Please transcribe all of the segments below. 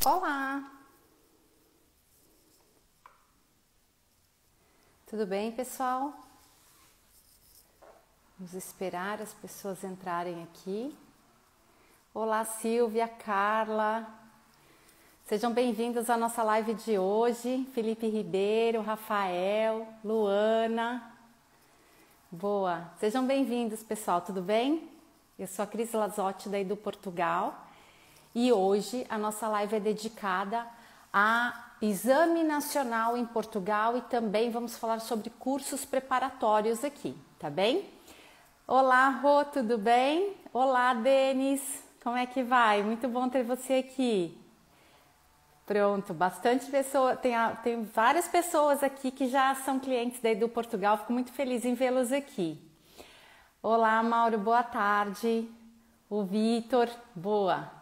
Olá! Tudo bem, pessoal? Vamos esperar as pessoas entrarem aqui. Olá, Silvia, Carla. Sejam bem-vindos à nossa live de hoje. Felipe Ribeiro, Rafael, Luana. Boa! Sejam bem-vindos, pessoal, tudo bem? Eu sou a Cris Lazotti, daí do Portugal. E hoje a nossa live é dedicada a Exame Nacional em Portugal e também vamos falar sobre cursos preparatórios aqui, tá bem? Olá, Rô, tudo bem? Olá, Denis, como é que vai? Muito bom ter você aqui. Pronto, bastante pessoa, tem várias pessoas aqui que já são clientes daí do Portugal, fico muito feliz em vê-los aqui. Olá, Mauro, boa tarde. O Vitor, boa.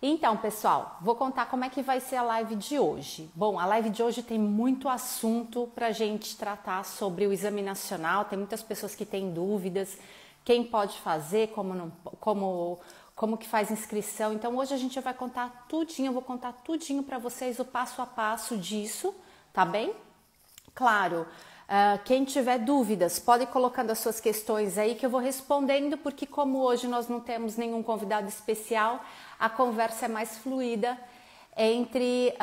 Então, pessoal, vou contar como é que vai ser a live de hoje. Bom, a live de hoje tem muito assunto para a gente tratar sobre o Exame Nacional, tem muitas pessoas que têm dúvidas, quem pode fazer, como que faz inscrição. Então, hoje a gente vai contar tudinho, eu vou contar tudinho para vocês o passo a passo disso, tá bem? Claro, quem tiver dúvidas, pode ir colocando as suas questões aí que eu vou respondendo, porque como hoje nós não temos nenhum convidado especial, a conversa é mais fluida entre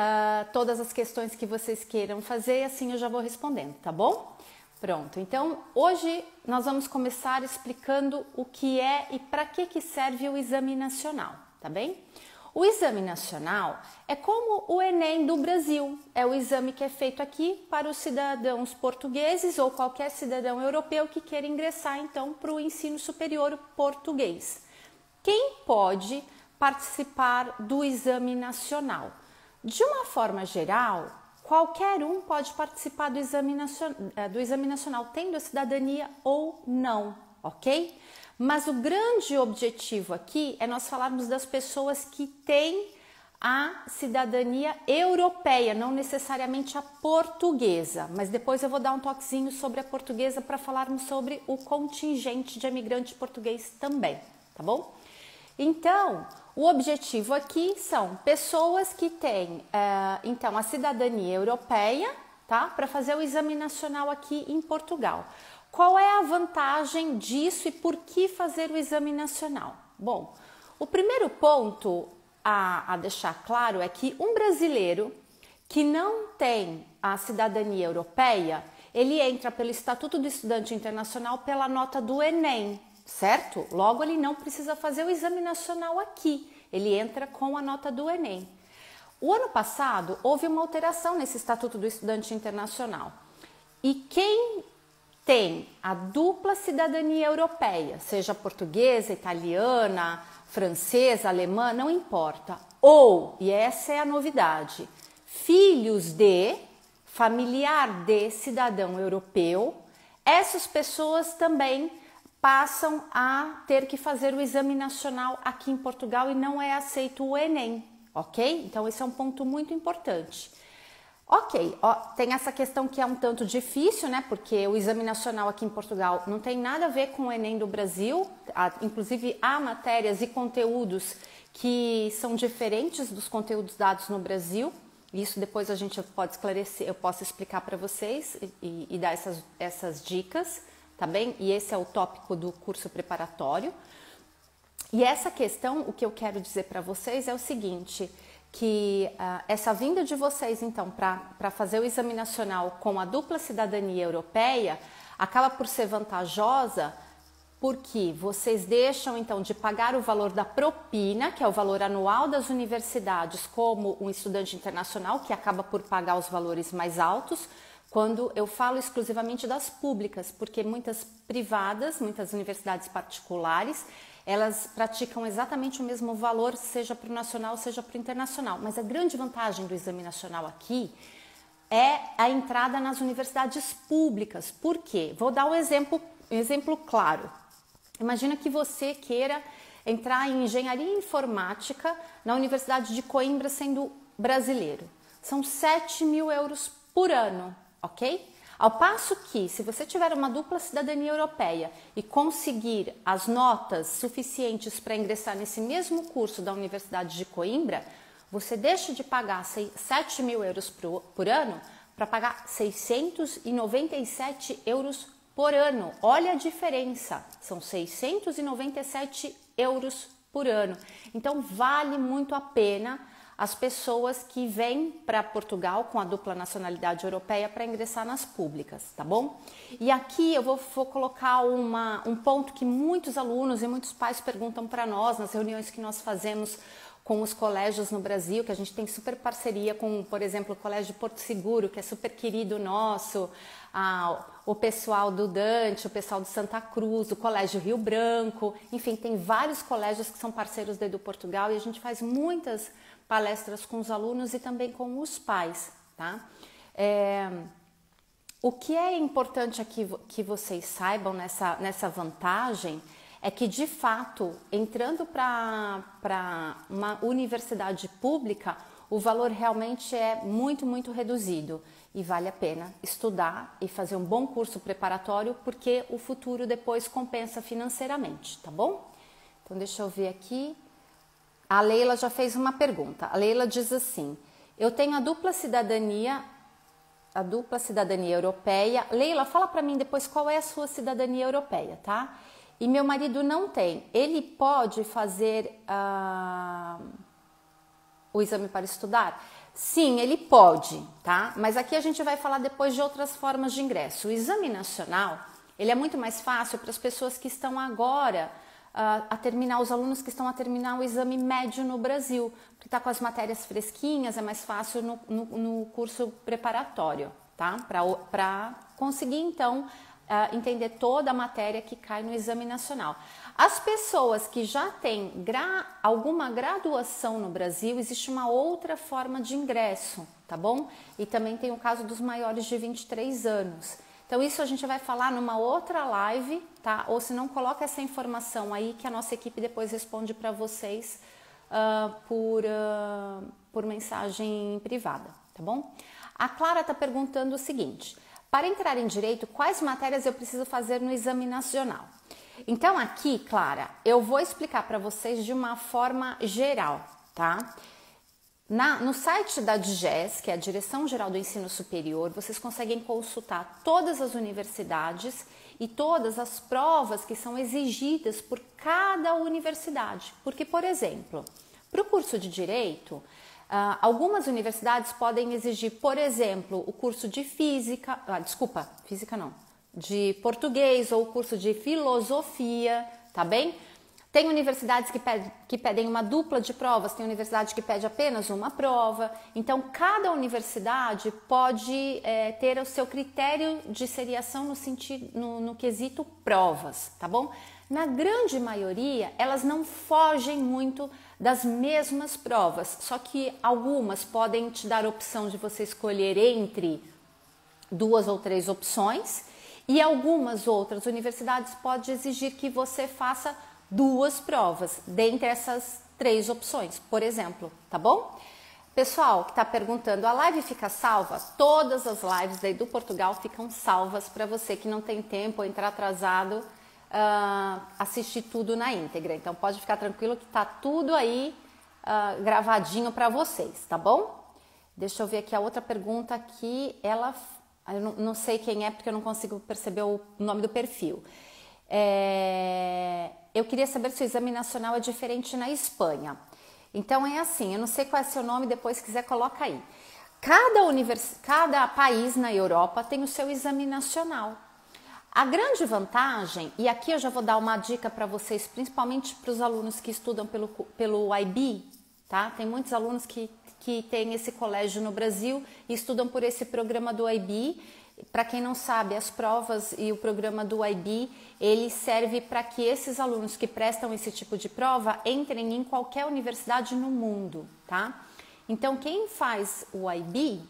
todas as questões que vocês queiram fazer e assim eu já vou respondendo, tá bom? Pronto, então hoje nós vamos começar explicando o que é e para que serve o Exame Nacional, tá bem? O Exame Nacional é como o Enem do Brasil, é o exame que é feito aqui para os cidadãos portugueses ou qualquer cidadão europeu que queira ingressar então para o ensino superior português. Quem pode participar do Exame Nacional? De uma forma geral, qualquer um pode participar do Exame Nacional, tendo a cidadania ou não, ok? Mas o grande objetivo aqui é nós falarmos das pessoas que têm a cidadania europeia, não necessariamente a portuguesa, mas depois eu vou dar um toquezinho sobre a portuguesa para falarmos sobre o contingente de imigrante português também, tá bom? Então, o objetivo aqui são pessoas que têm, então, a cidadania europeia, tá? Para fazer o Exame Nacional aqui em Portugal. Qual é a vantagem disso e por que fazer o Exame Nacional? Bom, o primeiro ponto a deixar claro é que um brasileiro que não tem a cidadania europeia, ele entra pelo Estatuto do Estudante Internacional pela nota do Enem, certo? Logo, ele não precisa fazer o Exame Nacional aqui, ele entra com a nota do Enem. O ano passado, houve uma alteração nesse Estatuto do Estudante Internacional e quem tem a dupla cidadania europeia, seja portuguesa, italiana, francesa, alemã, não importa. Ou, e essa é a novidade, filhos de, familiar de cidadão europeu, essas pessoas também passam a ter que fazer o Exame Nacional aqui em Portugal e não é aceito o Enem, ok? Então esse é um ponto muito importante. Ok, tem essa questão que é um tanto difícil, né? Porque o Exame Nacional aqui em Portugal não tem nada a ver com o Enem do Brasil. Inclusive, há matérias e conteúdos que são diferentes dos conteúdos dados no Brasil. Isso depois a gente pode esclarecer, eu posso explicar para vocês e dar essas dicas, tá bem? E esse é o tópico do curso preparatório. E essa questão, o que eu quero dizer para vocês é o seguinte, que essa vinda de vocês, então, para fazer o Exame Nacional com a dupla cidadania europeia, acaba por ser vantajosa porque vocês deixam, então, de pagar o valor da propina, que é o valor anual das universidades, como um estudante internacional, que acaba por pagar os valores mais altos, quando eu falo exclusivamente das públicas, porque muitas privadas, muitas universidades particulares, elas praticam exatamente o mesmo valor, seja para o nacional, seja para o internacional. Mas a grande vantagem do Exame Nacional aqui é a entrada nas universidades públicas. Por quê? Vou dar um exemplo claro. Imagina que você queira entrar em engenharia informática na Universidade de Coimbra sendo brasileiro. São 7.000 euros por ano, ok? Ao passo que, se você tiver uma dupla cidadania europeia e conseguir as notas suficientes para ingressar nesse mesmo curso da Universidade de Coimbra, você deixa de pagar 7 mil euros por ano para pagar 697 euros por ano. Olha a diferença, são 697 euros por ano. Então vale muito a pena as pessoas que vêm para Portugal com a dupla nacionalidade europeia para ingressar nas públicas, tá bom? E aqui eu vou colocar um ponto que muitos alunos e muitos pais perguntam para nós nas reuniões que nós fazemos com os colégios no Brasil, que a gente tem super parceria com, por exemplo, o Colégio Porto Seguro, que é super querido nosso, o pessoal do Dante, o pessoal do Santa Cruz, o Colégio Rio Branco, enfim, tem vários colégios que são parceiros da Edu Portugal e a gente faz muitas palestras com os alunos e também com os pais, tá? O que é importante aqui que vocês saibam nessa vantagem é que, de fato, entrando para uma universidade pública, o valor realmente é muito, muito reduzido e vale a pena estudar e fazer um bom curso preparatório, porque o futuro depois compensa financeiramente, tá bom? Então, deixa eu ver aqui. A Leila já fez uma pergunta. A Leila diz assim: eu tenho a dupla cidadania europeia. Leila, fala para mim depois qual é a sua cidadania europeia, tá? E meu marido não tem. Ele pode fazer o exame para estudar? Sim, ele pode, tá? Mas aqui a gente vai falar depois de outras formas de ingresso. O exame nacional, ele é muito mais fácil para as pessoas que estão agora os alunos que estão a terminar o exame médio no Brasil, porque está com as matérias fresquinhas, é mais fácil no curso preparatório, tá? Para conseguir, então, entender toda a matéria que cai no exame nacional. As pessoas que já têm alguma graduação no Brasil, existe uma outra forma de ingresso, tá bom? E também tem o caso dos maiores de 23 anos. Então isso a gente vai falar numa outra live, tá? Ou se não, coloca essa informação aí que a nossa equipe depois responde para vocês por mensagem privada, tá bom? A Clara está perguntando o seguinte: para entrar em direito, quais matérias eu preciso fazer no exame nacional? Então aqui, Clara, eu vou explicar para vocês de uma forma geral, tá? No site da DGES, que é a Direção Geral do Ensino Superior, vocês conseguem consultar todas as universidades e todas as provas que são exigidas por cada universidade. Porque, por exemplo, para o curso de Direito, algumas universidades podem exigir, por exemplo, o curso de física de português ou o curso de filosofia, tá bem? Tem universidades que pedem uma dupla de provas, tem universidade que pede apenas uma prova. Então, cada universidade pode ter o seu critério de seriação no quesito provas, tá bom? Na grande maioria, elas não fogem muito das mesmas provas, só que algumas podem te dar a opção de você escolher entre 2 ou 3 opções, e algumas outras universidades podem exigir que você faça 2 provas, dentre essas 3 opções, por exemplo, tá bom? Pessoal que está perguntando, a live fica salva? Todas as lives da Edu Portugal ficam salvas para você que não tem tempo ou entrar atrasado, assistir tudo na íntegra. Então pode ficar tranquilo que tá tudo aí gravadinho para vocês, tá bom? Deixa eu ver aqui a outra pergunta aqui, eu não sei quem é porque eu não consigo perceber o nome do perfil. Eu queria saber se o exame nacional é diferente na Espanha. Então é assim, eu não sei qual é seu nome, depois se quiser coloca aí. Cada país na Europa tem o seu exame nacional. A grande vantagem, e aqui eu já vou dar uma dica para vocês, principalmente para os alunos que estudam pelo IB, tá? Tem muitos alunos que têm esse colégio no Brasil e estudam por esse programa do IB. Para quem não sabe, as provas e o programa do IB, ele serve para que esses alunos que prestam esse tipo de prova entrem em qualquer universidade no mundo, tá? Então, quem faz o IB,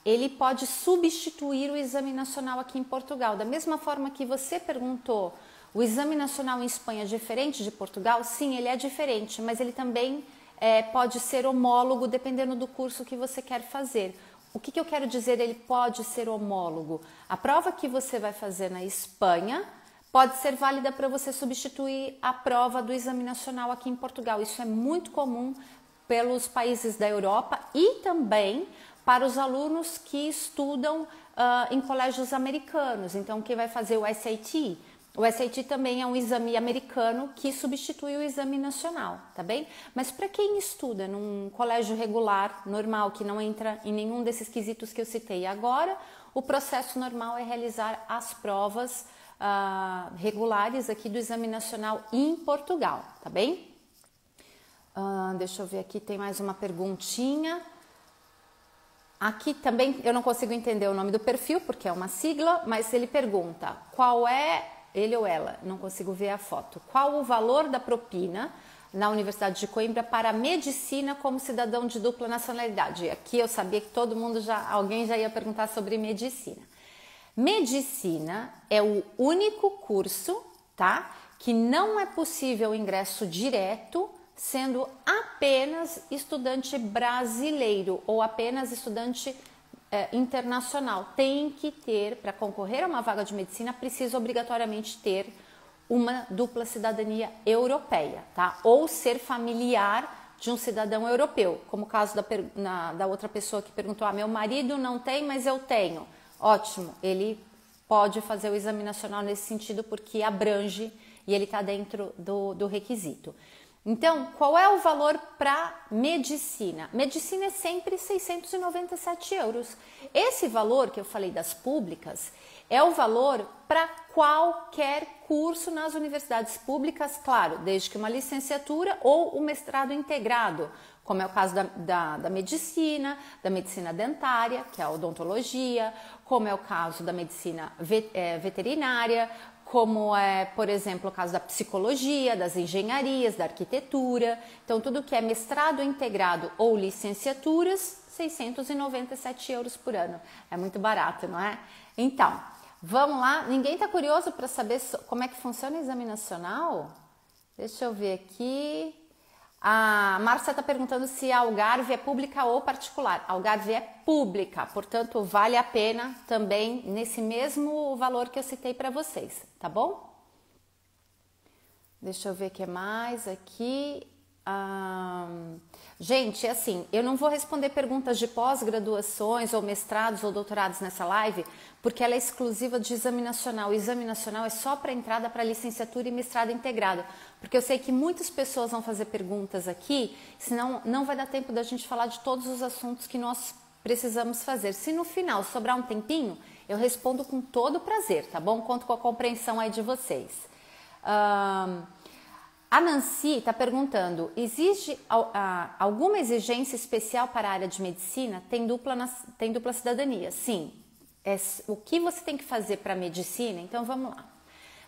ele pode substituir o exame nacional aqui em Portugal. Da mesma forma que você perguntou, o exame nacional em Espanha é diferente de Portugal? Sim, ele é diferente, mas ele também pode ser homólogo dependendo do curso que você quer fazer. O que eu quero dizer, ele pode ser homólogo? A prova que você vai fazer na Espanha pode ser válida para você substituir a prova do exame nacional aqui em Portugal. Isso é muito comum pelos países da Europa e também para os alunos que estudam em colégios americanos. Então, quem vai fazer o SAT? O SAT também é um exame americano que substitui o exame nacional, tá bem? Mas para quem estuda num colégio regular, normal, que não entra em nenhum desses quesitos que eu citei agora, o processo normal é realizar as provas regulares aqui do exame nacional em Portugal, tá bem? Deixa eu ver aqui, tem mais uma perguntinha. Aqui também eu não consigo entender o nome do perfil, porque é uma sigla, mas ele pergunta qual é, ele ou ela, não consigo ver a foto, qual o valor da propina na Universidade de Coimbra para medicina como cidadão de dupla nacionalidade. Aqui eu sabia que todo mundo alguém já ia perguntar sobre medicina. Medicina é o único curso, tá, que não é possível o ingresso direto, sendo apenas estudante brasileiro ou apenas estudante internacional. Tem que ter, para concorrer a uma vaga de medicina, precisa obrigatoriamente ter uma dupla cidadania europeia, tá? Ou ser familiar de um cidadão europeu, como o caso da outra pessoa que perguntou, meu marido não tem, mas eu tenho. Ótimo, ele pode fazer o exame nacional nesse sentido porque abrange e ele está dentro do requisito. Então, qual é o valor para medicina? Medicina é sempre 697 euros. Esse valor que eu falei das públicas é o valor para qualquer curso nas universidades públicas, claro, desde que uma licenciatura ou um mestrado integrado, como é o caso da medicina dentária, que é a odontologia, como é o caso da medicina veterinária, como é, por exemplo, o caso da psicologia, das engenharias, da arquitetura. Então, tudo que é mestrado integrado ou licenciaturas, 697 euros por ano. É muito barato, não é? Então, vamos lá. Ninguém está curioso para saber como é que funciona o exame nacional? Deixa eu ver aqui. A Márcia está perguntando se a Algarve é pública ou particular. A Algarve é pública, portanto, vale a pena também nesse mesmo valor que eu citei para vocês, tá bom? Deixa eu ver o que mais aqui. Gente, assim, eu não vou responder perguntas de pós-graduações ou mestrados ou doutorados nessa live, porque ela é exclusiva de exame nacional. O exame nacional é só para entrada para licenciatura e mestrado integrado, porque eu sei que muitas pessoas vão fazer perguntas aqui, senão não vai dar tempo da gente falar de todos os assuntos que nós precisamos fazer. Se no final sobrar um tempinho, eu respondo com todo prazer, tá bom? Conto com a compreensão aí de vocês. A Nancy está perguntando, existe alguma exigência especial para a área de medicina? Tem dupla cidadania? Sim. O que você tem que fazer para medicina? Então vamos lá.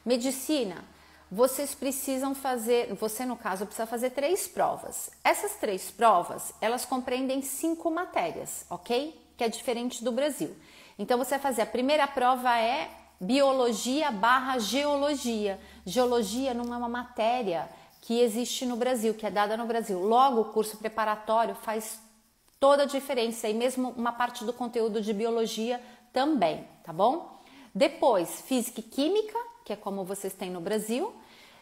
Medicina, vocês precisam fazer, você no caso precisa fazer 3 provas. Essas 3 provas, elas compreendem 5 matérias, ok? Que é diferente do Brasil. Então você vai fazer, a primeira prova é biologia/geologia. Geologia não é uma matéria que existe no Brasil, que é dada no Brasil. Logo, o curso preparatório faz toda a diferença e mesmo uma parte do conteúdo de biologia também, tá bom? Depois, física e química, que é como vocês têm no Brasil,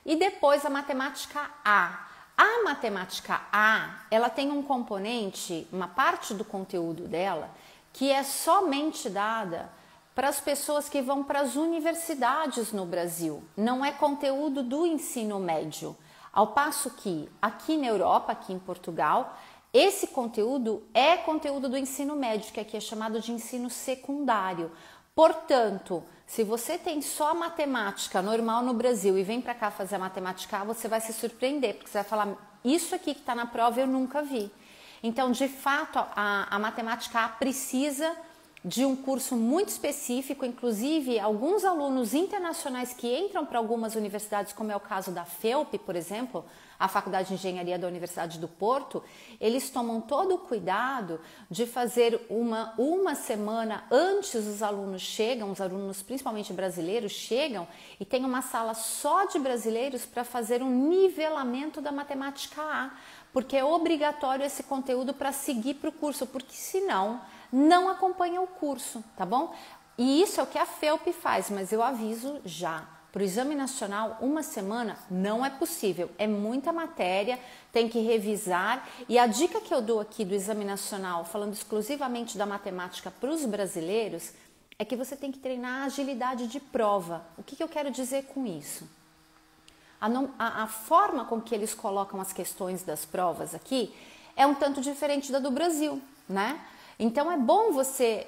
e depois a matemática A. A matemática A, ela tem um componente, uma parte do conteúdo dela, que é somente dada para as pessoas que vão para as universidades no Brasil. Não é conteúdo do ensino médio. Ao passo que aqui na Europa, aqui em Portugal, esse conteúdo é conteúdo do ensino médio, que aqui é chamado de ensino secundário. Portanto, se você tem só matemática normal no Brasil e vem para cá fazer a matemática A, você vai se surpreender, porque você vai falar, isso aqui que está na prova eu nunca vi. Então, de fato, a matemática A precisa de um curso muito específico, inclusive alguns alunos internacionais que entram para algumas universidades, como é o caso da FEUP, por exemplo, a Faculdade de Engenharia da Universidade do Porto, eles tomam todo o cuidado de fazer uma semana antes os alunos chegam, os alunos principalmente brasileiros chegam e tem uma sala só de brasileiros para fazer um nivelamento da matemática A, porque é obrigatório esse conteúdo para seguir para o curso, porque senão não acompanha o curso, tá bom? E isso é o que a FEUP faz, mas eu aviso já. Para o Exame Nacional, uma semana não é possível, é muita matéria, tem que revisar. E a dica que eu dou aqui do Exame Nacional, falando exclusivamente da matemática para os brasileiros, é que você tem que treinar a agilidade de prova. O que eu quero dizer com isso? A forma com que eles colocam as questões das provas aqui é um tanto diferente da do Brasil, né? Então é bom você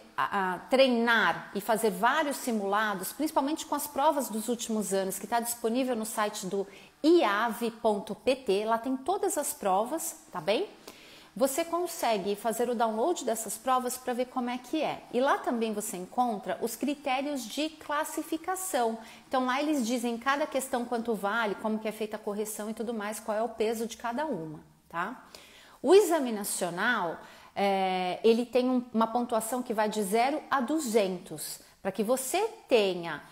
treinar e fazer vários simulados, principalmente com as provas dos últimos anos, que está disponível no site do iave.pt, lá tem todas as provas, tá bem? Você consegue fazer o download dessas provas para ver como é que é. E lá também você encontra os critérios de classificação. Então lá eles dizem cada questão quanto vale, como que é feita a correção e tudo mais, qual é o peso de cada uma, tá? O Exame Nacional, ele tem uma pontuação que vai de 0 a 200, para que você tenha...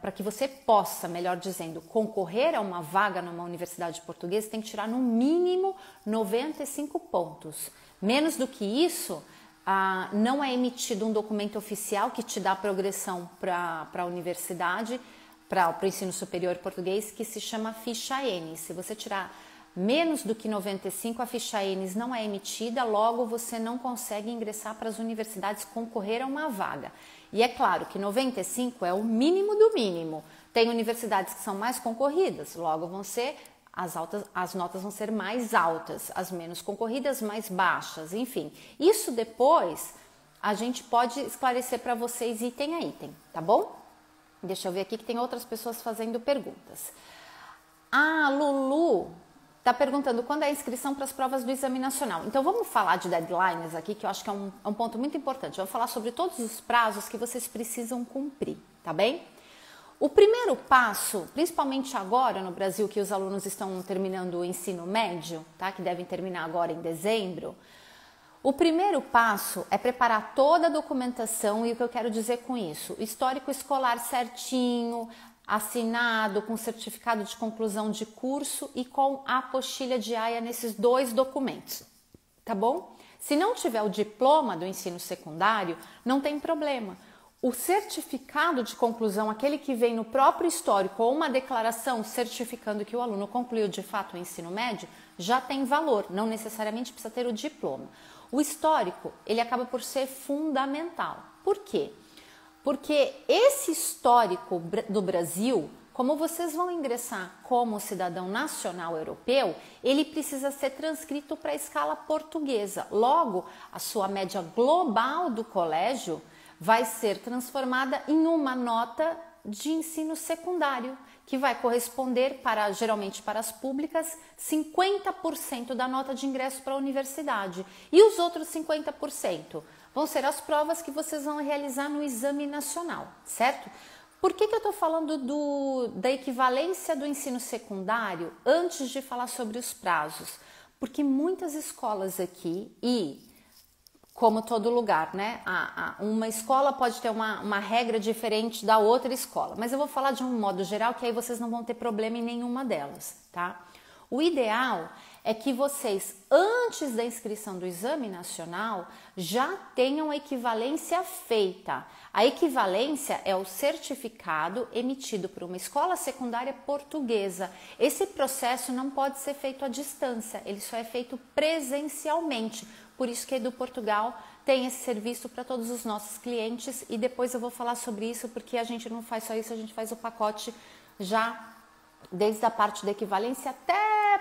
para que você possa, melhor dizendo, concorrer a uma vaga numa universidade portuguesa, tem que tirar no mínimo 95 pontos. Menos do que isso, não é emitido um documento oficial que te dá progressão para a universidade, para o ensino superior português, que se chama ficha N. Se você tirar menos do que 95, a ficha N não é emitida, logo você não consegue ingressar para as universidades, concorrer a uma vaga. E é claro que 95 é o mínimo do mínimo. Tem universidades que são mais concorridas, logo vão ser as notas vão ser mais altas, as menos concorridas mais baixas, enfim. Isso depois a gente pode esclarecer para vocês item a item, tá bom? Deixa eu ver aqui que tem outras pessoas fazendo perguntas. A Lulu está perguntando quando é a inscrição para as provas do Exame Nacional. Então vamos falar de deadlines aqui, que eu acho que é um ponto muito importante. Eu vou falar sobre todos os prazos que vocês precisam cumprir, tá bem? O primeiro passo, principalmente agora no Brasil, que os alunos estão terminando o ensino médio, tá? Que devem terminar agora em dezembro. O primeiro passo é preparar toda a documentação, e o que eu quero dizer com isso? Histórico escolar certinho, assinado com certificado de conclusão de curso e com a apostila de AIA nesses 2 documentos, tá bom? Se não tiver o diploma do ensino secundário, não tem problema. O certificado de conclusão, aquele que vem no próprio histórico ou uma declaração certificando que o aluno concluiu de fato o ensino médio, já tem valor, não necessariamente precisa ter o diploma. O histórico, ele acaba por ser fundamental. Por quê? Porque esse histórico do Brasil, como vocês vão ingressar como cidadão nacional europeu, ele precisa ser transcrito para a escala portuguesa. Logo, a sua média global do colégio vai ser transformada em uma nota de ensino secundário, que vai corresponder, geralmente para as públicas, 50% da nota de ingresso para a universidade. E os outros 50%? Vão ser as provas que vocês vão realizar no Exame Nacional, certo? Por que eu estou falando da equivalência do ensino secundário antes de falar sobre os prazos? Porque muitas escolas aqui, e como todo lugar, né? Uma escola pode ter uma regra diferente da outra escola, mas eu vou falar de um modo geral que aí vocês não vão ter problema em nenhuma delas, tá? O ideal é que vocês, antes da inscrição do Exame Nacional, já tenham a equivalência feita. A equivalência é o certificado emitido por uma escola secundária portuguesa. Esse processo não pode ser feito à distância, ele só é feito presencialmente. Por isso que a Edu Portugal tem esse serviço para todos os nossos clientes, e depois eu vou falar sobre isso, porque a gente não faz só isso, a gente faz o pacote já desde a parte da equivalência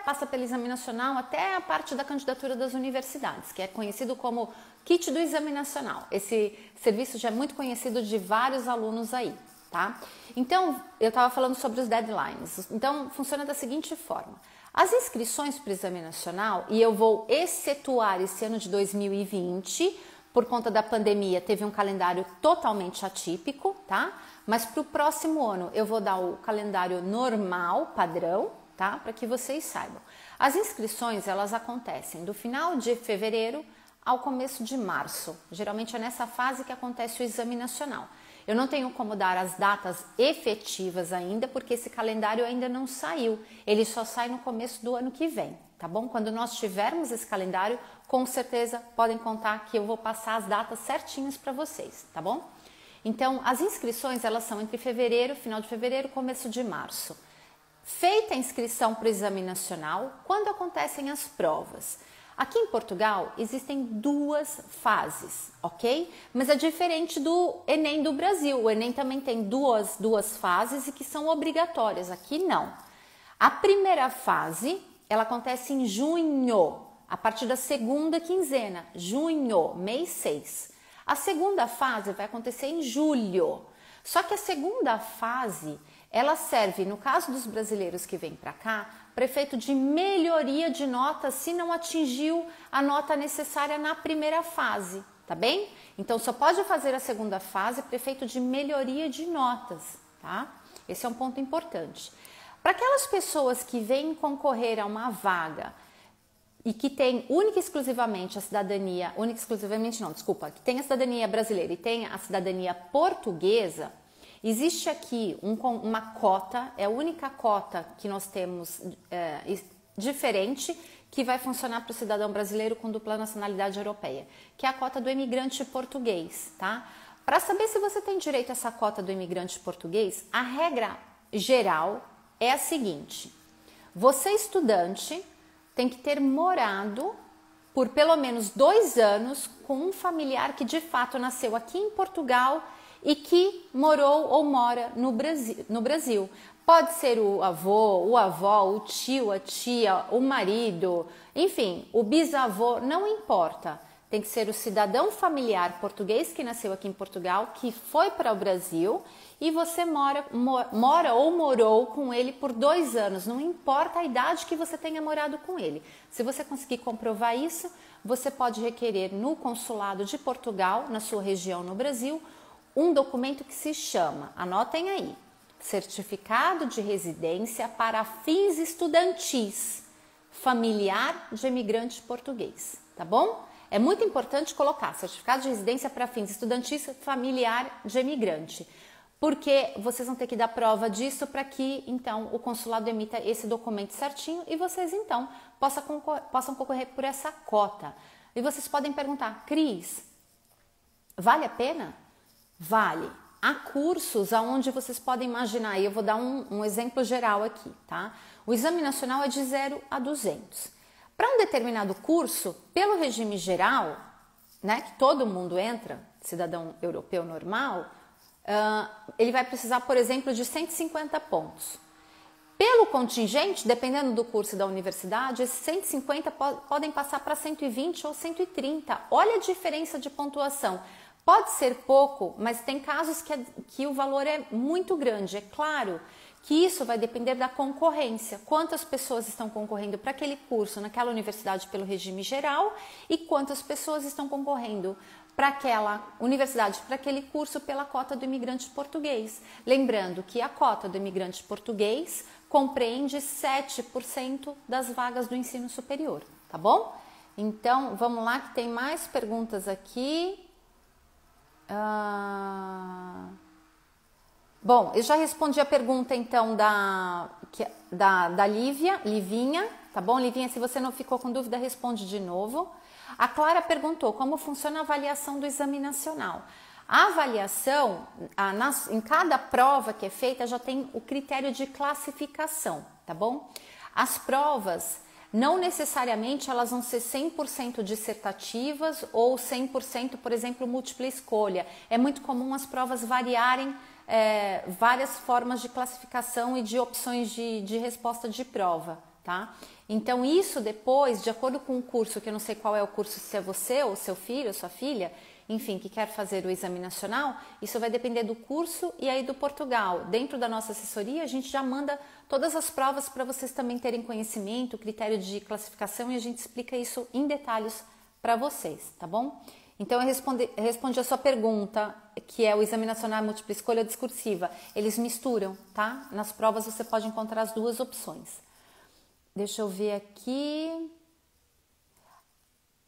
passa pelo Exame Nacional até a parte da candidatura das universidades, que é conhecido como kit do Exame Nacional. Esse serviço já é muito conhecido de vários alunos aí, tá? Então, eu estava falando sobre os deadlines. Então, funciona da seguinte forma. As inscrições para o Exame Nacional, e eu vou excetuar esse ano de 2020, por conta da pandemia, teve um calendário totalmente atípico, tá? Mas para o próximo ano eu vou dar o calendário normal, padrão, tá? Para que vocês saibam. As inscrições, elas acontecem do final de fevereiro ao começo de março. Geralmente é nessa fase que acontece o Exame Nacional. Eu não tenho como dar as datas efetivas ainda, porque esse calendário ainda não saiu. Ele só sai no começo do ano que vem, tá bom? Quando nós tivermos esse calendário, com certeza podem contar que eu vou passar as datas certinhas para vocês, tá bom? Então, as inscrições, elas são entre fevereiro, final de fevereiro, começo de março. Feita a inscrição para o Exame Nacional, quando acontecem as provas? Aqui em Portugal, existem 2 fases, ok? Mas é diferente do Enem do Brasil. O Enem também tem duas fases e que são obrigatórias. Aqui não. A primeira fase, ela acontece em junho, a partir da segunda quinzena, junho, mês 6. A segunda fase vai acontecer em julho. Só que a segunda fase, ela serve, no caso dos brasileiros que vêm para cá, para efeito de melhoria de nota se não atingiu a nota necessária na primeira fase, tá bem? Então, só pode fazer a segunda fase para efeito de melhoria de notas, tá? Esse é um ponto importante. Para aquelas pessoas que vêm concorrer a uma vaga e que tem única e exclusivamente a cidadania, que tem a cidadania brasileira e tem a cidadania portuguesa, existe aqui uma cota, é a única cota que nós temos diferente, que vai funcionar para o cidadão brasileiro com dupla nacionalidade europeia, que é a cota do imigrante português, tá? Para saber se você tem direito a essa cota do imigrante português, a regra geral é a seguinte: você, estudante, tem que ter morado por pelo menos 2 anos com um familiar que de fato nasceu aqui em Portugal e que morou ou mora no Brasil. Pode ser o avô, o avó, o tio, a tia, o marido, enfim, o bisavô, não importa. Tem que ser o cidadão familiar português que nasceu aqui em Portugal, que foi para o Brasil e você mora ou morou com ele por 2 anos. Não importa a idade que você tenha morado com ele. Se você conseguir comprovar isso, você pode requerer no consulado de Portugal, na sua região no Brasil, um documento que se chama, anotem aí, Certificado de Residência para Fins Estudantis, familiar de imigrante português, tá bom? É muito importante colocar certificado de residência para fins estudantis familiar de imigrante, porque vocês vão ter que dar prova disso para que, então, o consulado emita esse documento certinho e vocês, então, possam concorrer por essa cota. E vocês podem perguntar, Cris, vale a pena? Vale. Há cursos aonde vocês podem imaginar, e eu vou dar um exemplo geral aqui, tá? O Exame Nacional é de 0 a 200. Para um determinado curso, pelo regime geral, né, que todo mundo entra, cidadão europeu normal, ele vai precisar, por exemplo, de 150 pontos. Pelo contingente, dependendo do curso da universidade, esses 150 podem passar para 120 ou 130. Olha a diferença de pontuação. Pode ser pouco, mas tem casos que o valor é muito grande. É claro que isso vai depender da concorrência. Quantas pessoas estão concorrendo para aquele curso naquela universidade pelo regime geral e quantas pessoas estão concorrendo para aquela universidade, para aquele curso pela cota do imigrante português. Lembrando que a cota do imigrante português compreende 7% das vagas do ensino superior, tá bom? Então, vamos lá que tem mais perguntas aqui. Bom, eu já respondi a pergunta então da Livinha, tá bom? Livinha, se você não ficou com dúvida, responde de novo. A Clara perguntou como funciona a avaliação do Exame Nacional. A avaliação, em cada prova que é feita, já tem o critério de classificação, tá bom? As provas, não necessariamente elas vão ser 100% dissertativas ou 100%, por exemplo, múltipla escolha. É muito comum as provas variarem várias formas de classificação e de opções de resposta de prova, tá? Então isso depois, de acordo com o curso, que eu não sei qual é o curso, se é você ou seu filho ou sua filha, enfim, que quer fazer o Exame Nacional, isso vai depender do curso e aí do Portugal. Dentro da nossa assessoria, a gente já manda todas as provas para vocês também terem conhecimento, critério de classificação, e a gente explica isso em detalhes para vocês, tá bom? Então, eu respondi a sua pergunta, que é o Exame Nacional Múltipla Escolha Discursiva. Eles misturam, tá? Nas provas você pode encontrar as duas opções. Deixa eu ver aqui.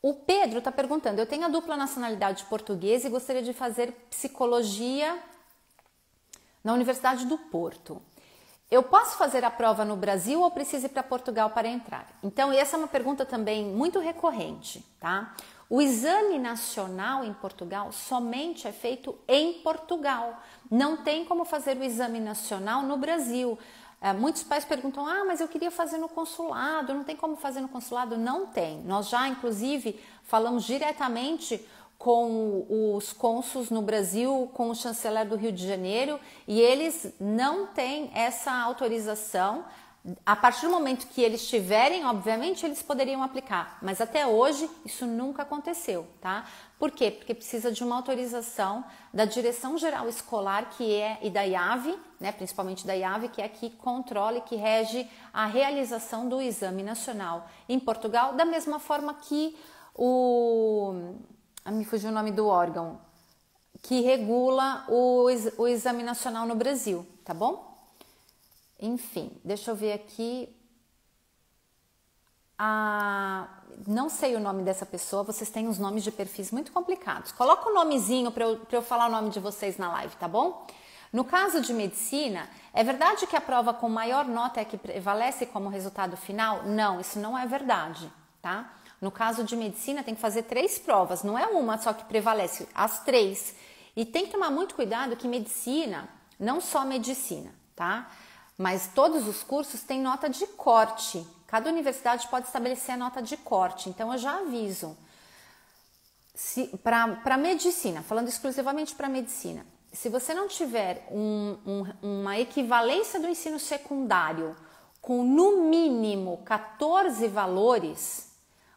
O Pedro está perguntando, eu tenho a dupla nacionalidade portuguesa e gostaria de fazer psicologia na Universidade do Porto. Eu posso fazer a prova no Brasil ou preciso ir para Portugal para entrar? Então, essa é uma pergunta também muito recorrente, tá? O exame nacional em Portugal somente é feito em Portugal. Não tem como fazer o exame nacional no Brasil. Muitos pais perguntam, mas eu queria fazer no consulado, não tem como fazer no consulado? Não tem. Nós já, inclusive, falamos diretamente com os cônsuls no Brasil, com o chanceler do Rio de Janeiro, e eles não têm essa autorização. A partir do momento que eles tiverem, obviamente, eles poderiam aplicar, mas até hoje isso nunca aconteceu, tá? Por quê? Porque precisa de uma autorização da Direção Geral Escolar, e da IAV, né, principalmente da IAV, que é que controla e que rege a realização do Exame Nacional em Portugal, da mesma forma que me fugiu o nome do órgão, que regula o Exame Nacional no Brasil, tá bom? Enfim, deixa eu ver aqui. Não sei o nome dessa pessoa, vocês têm uns nomes de perfis muito complicados. Coloca o nomezinho para eu falar o nome de vocês na live, tá bom? No caso de medicina, é verdade que a prova com maior nota é que prevalece como resultado final? Não, isso não é verdade, tá? No caso de medicina, tem que fazer 3 provas, não é uma só que prevalece, as 3. E tem que tomar muito cuidado que medicina, não só medicina, tá? Mas todos os cursos têm nota de corte. Cada universidade pode estabelecer a nota de corte. Então, eu já aviso. Para medicina, falando exclusivamente para medicina, se você não tiver uma equivalência do ensino secundário com no mínimo 14 valores,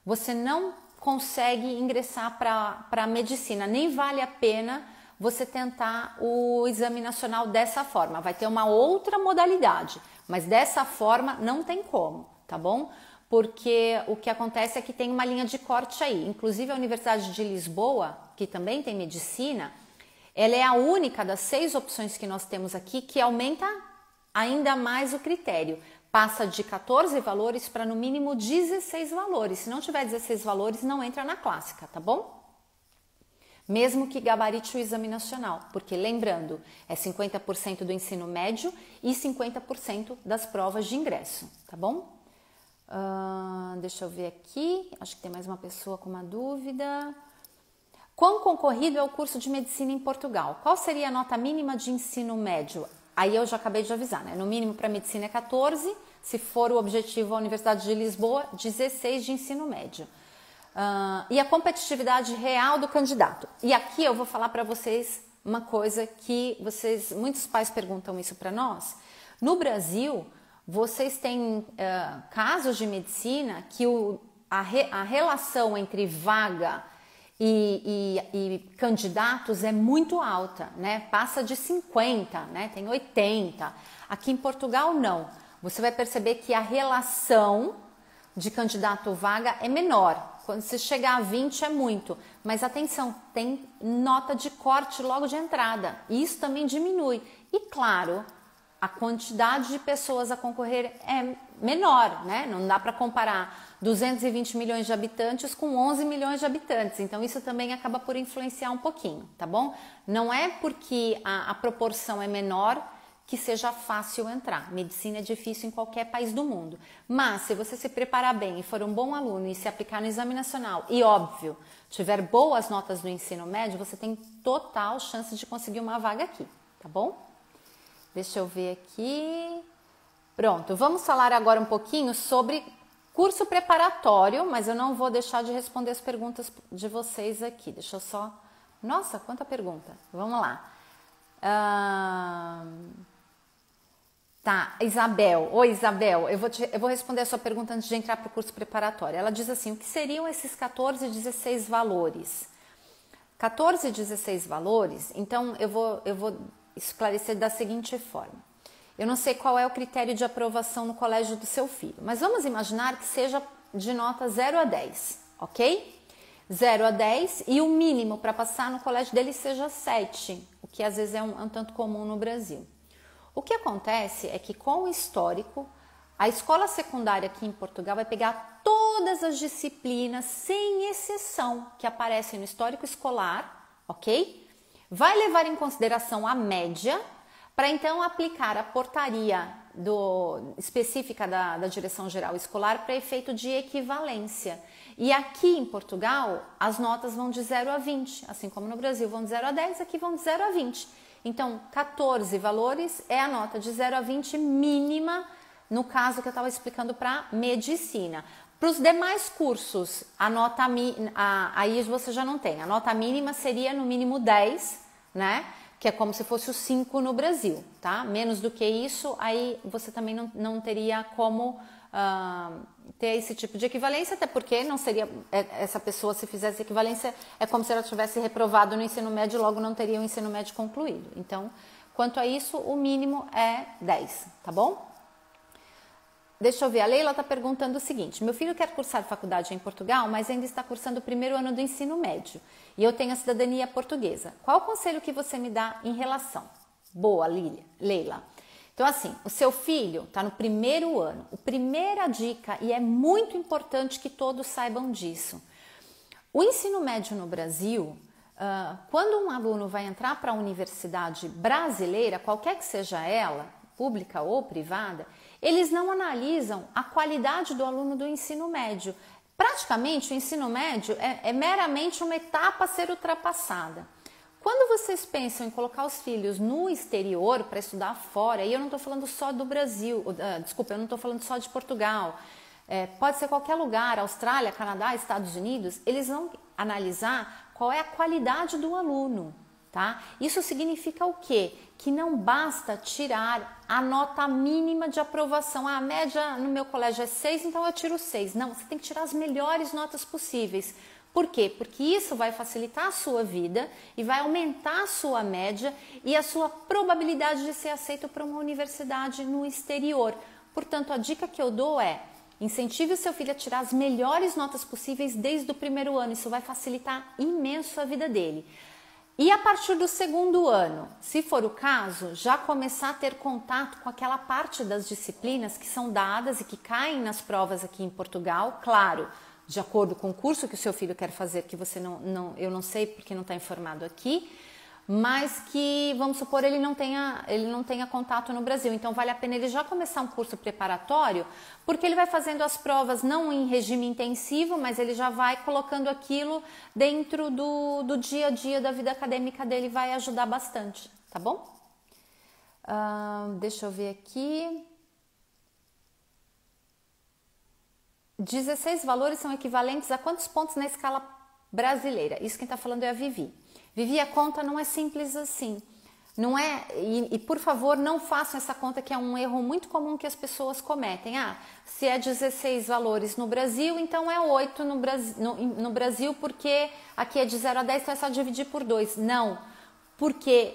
você não consegue ingressar para medicina. Nem vale a pena você tentar o exame nacional dessa forma. Vai ter uma outra modalidade, mas dessa forma não tem como, tá bom? Porque o que acontece é que tem uma linha de corte aí. Inclusive a Universidade de Lisboa, que também tem medicina, ela é a única das 6 opções que nós temos aqui que aumenta ainda mais o critério. Passa de 14 valores para no mínimo 16 valores. Se não tiver 16 valores, não entra na clássica, tá bom? Mesmo que gabarite o exame nacional, porque lembrando, é 50% do ensino médio e 50% das provas de ingresso, tá bom? Deixa eu ver aqui, acho que tem mais uma pessoa com uma dúvida. Quão concorrido é o curso de medicina em Portugal? Qual seria a nota mínima de ensino médio? Aí eu já acabei de avisar, né? No mínimo para medicina é 14, se for o objetivo a Universidade de Lisboa, 16 de ensino médio. E a competitividade real do candidato. E aqui eu vou falar para vocês uma coisa que muitos pais perguntam isso para nós. No Brasil, vocês têm casos de medicina que a relação entre vaga e candidatos é muito alta, né? Passa de 50, né? Tem 80. Aqui em Portugal, não. Você vai perceber que a relação de candidato-vaga é menor. Quando você chegar a 20 é muito, mas atenção, tem nota de corte logo de entrada, e isso também diminui. E claro, a quantidade de pessoas a concorrer é menor, né? Não dá para comparar 220 milhões de habitantes com 11 milhões de habitantes, então isso também acaba por influenciar um pouquinho, tá bom? Não é porque a proporção é menor que seja fácil entrar. Medicina é difícil em qualquer país do mundo. Mas se você se preparar bem e for um bom aluno e se aplicar no exame nacional e, óbvio, tiver boas notas no ensino médio, você tem total chance de conseguir uma vaga aqui, tá bom? Deixa eu ver aqui. Pronto, vamos falar agora um pouquinho sobre curso preparatório, mas eu não vou deixar de responder as perguntas de vocês aqui. Deixa eu só... Nossa, quanta pergunta. Vamos lá. Tá, Isabel. Oi, Isabel, eu vou responder a sua pergunta antes de entrar para o curso preparatório. Ela diz assim, o que seriam esses 14 e 16 valores? 14 e 16 valores, então eu vou esclarecer da seguinte forma. Eu não sei qual é o critério de aprovação no colégio do seu filho, mas vamos imaginar que seja de nota 0 a 10, ok? 0 a 10 e o mínimo para passar no colégio dele seja 7, o que às vezes é um tanto comum no Brasil. O que acontece é que com o histórico, a escola secundária aqui em Portugal vai pegar todas as disciplinas, sem exceção, que aparecem no histórico escolar, ok? Vai levar em consideração a média, para então aplicar a portaria específica da Direção Geral Escolar para efeito de equivalência. E aqui em Portugal, as notas vão de 0 a 20, assim como no Brasil vão de 0 a 10, aqui vão de 0 a 20. Então, 14 valores é a nota de 0 a 20 mínima, no caso que eu estava explicando para medicina. Para os demais cursos, a nota aí você já não tem. A nota mínima seria no mínimo 10, né? Que é como se fosse o 5 no Brasil, tá? Menos do que isso, aí você também não teria como ter esse tipo de equivalência, até porque não seria, essa pessoa, se fizesse equivalência, é como se ela tivesse reprovado no ensino médio, logo não teria o ensino médio concluído. Então, quanto a isso, o mínimo é 10, tá bom? Deixa eu ver, a Leila está perguntando o seguinte: meu filho quer cursar faculdade em Portugal, mas ainda está cursando o primeiro ano do ensino médio e eu tenho a cidadania portuguesa. Qual o conselho que você me dá em relação? Boa, Leila. Então, assim, o seu filho está no primeiro ano. A primeira dica, e é muito importante que todos saibam disso: o ensino médio no Brasil, quando um aluno vai entrar para a universidade brasileira, qualquer que seja ela, pública ou privada, eles não analisam a qualidade do aluno do ensino médio. Praticamente, o ensino médio é meramente uma etapa a ser ultrapassada. Quando vocês pensam em colocar os filhos no exterior para estudar fora, e eu não estou falando só do Brasil, desculpa, eu não estou falando só de Portugal, pode ser qualquer lugar, Austrália, Canadá, Estados Unidos, eles vão analisar qual é a qualidade do aluno. Tá? Isso significa o quê? Que não basta tirar a nota mínima de aprovação. A média no meu colégio é 6, então eu tiro 6. Não, você tem que tirar as melhores notas possíveis. Por quê? Porque isso vai facilitar a sua vida e vai aumentar a sua média e a sua probabilidade de ser aceito para uma universidade no exterior. Portanto, a dica que eu dou é: incentive o seu filho a tirar as melhores notas possíveis desde o primeiro ano. Isso vai facilitar imenso a vida dele. E a partir do segundo ano, se for o caso, já começar a ter contato com aquela parte das disciplinas que são dadas e que caem nas provas aqui em Portugal, claro, de acordo com o curso que o seu filho quer fazer, que você eu não sei porque não está informado aqui, mas que, vamos supor, ele não tenha contato no Brasil. Então, vale a pena ele já começar um curso preparatório, porque ele vai fazendo as provas não em regime intensivo, mas ele já vai colocando aquilo dentro do dia a dia da vida acadêmica dele, vai ajudar bastante, tá bom? Deixa eu ver aqui. 16 valores são equivalentes a quantos pontos na escala brasileira? Isso quem está falando é a Vivi. Vivi, a conta não é simples assim. Não é, e por favor, não façam essa conta, que é um erro muito comum que as pessoas cometem. Se é 16 valores no Brasil, então é 8 no Brasil, porque aqui é de 0 a 10, então é só dividir por 2. Não, porque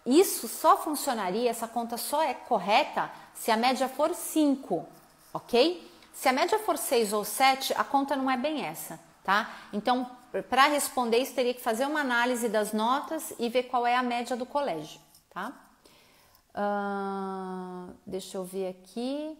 isso só funcionaria, essa conta só é correta se a média for 5, ok? Se a média for 6 ou 7, a conta não é bem essa, tá? Então, para responder isso, teria que fazer uma análise das notas e ver qual é a média do colégio, tá? Deixa eu ver aqui.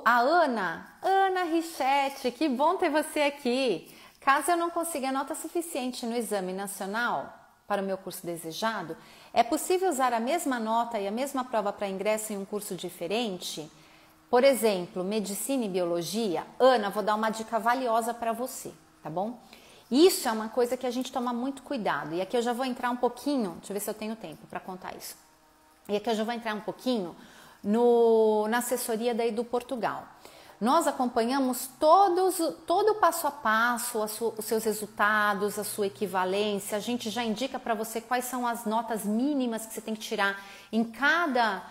A Ana Richetti, que bom ter você aqui. Caso eu não consiga nota suficiente no exame nacional para o meu curso desejado, é possível usar a mesma nota e a mesma prova para ingresso em um curso diferente? Por exemplo, medicina e biologia? Ana, vou dar uma dica valiosa para você, tá bom? Isso é uma coisa que a gente toma muito cuidado. E aqui eu já vou entrar um pouquinho, deixa eu ver se eu tenho tempo para contar isso. E aqui eu já vou entrar um pouquinho na assessoria da Edu Portugal. Nós acompanhamos todo o passo a passo, os seus resultados, a sua equivalência. A gente já indica para você quais são as notas mínimas que você tem que tirar em cada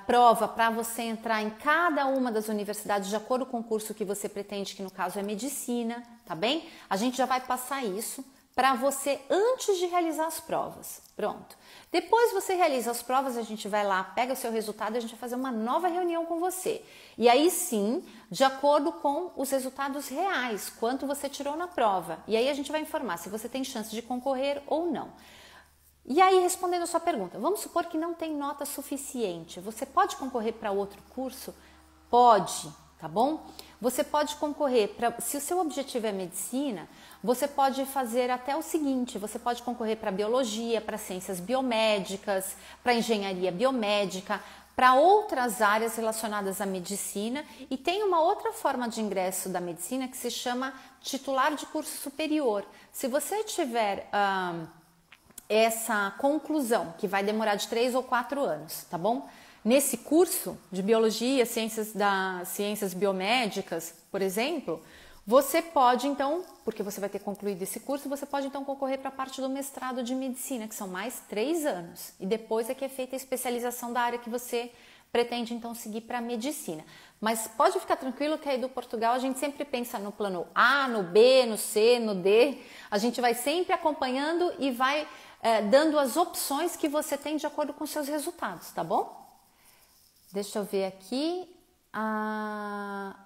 prova para você entrar em cada uma das universidades de acordo com o curso que você pretende, que no caso é medicina, tá bem? A gente já vai passar isso para você antes de realizar as provas. Pronto. Depois você realiza as provas, a gente vai lá, pega o seu resultado e a gente vai fazer uma nova reunião com você. E aí sim, de acordo com os resultados reais, quanto você tirou na prova. E aí a gente vai informar se você tem chance de concorrer ou não. E aí, respondendo a sua pergunta, vamos supor que não tem nota suficiente. Você pode concorrer para outro curso? Pode, tá bom? Você pode concorrer se o seu objetivo é medicina, você pode fazer até o seguinte: você pode concorrer para biologia, para ciências biomédicas, para engenharia biomédica, para outras áreas relacionadas à medicina, e tem uma outra forma de ingresso da medicina que se chama titular de curso superior. Se você tiver essa conclusão, que vai demorar de 3 ou 4 anos, tá bom? Nesse curso de biologia, ciências biomédicas, por exemplo, você pode então, porque você vai ter concluído esse curso, você pode então concorrer para a parte do mestrado de medicina, que são mais 3 anos. E depois é que é feita a especialização da área que você pretende então seguir para a medicina. Mas pode ficar tranquilo que aí do Portugal a gente sempre pensa no plano A, no B, no C, no D. A gente vai sempre acompanhando e vai dando as opções que você tem de acordo com seus resultados, tá bom? Deixa eu ver aqui.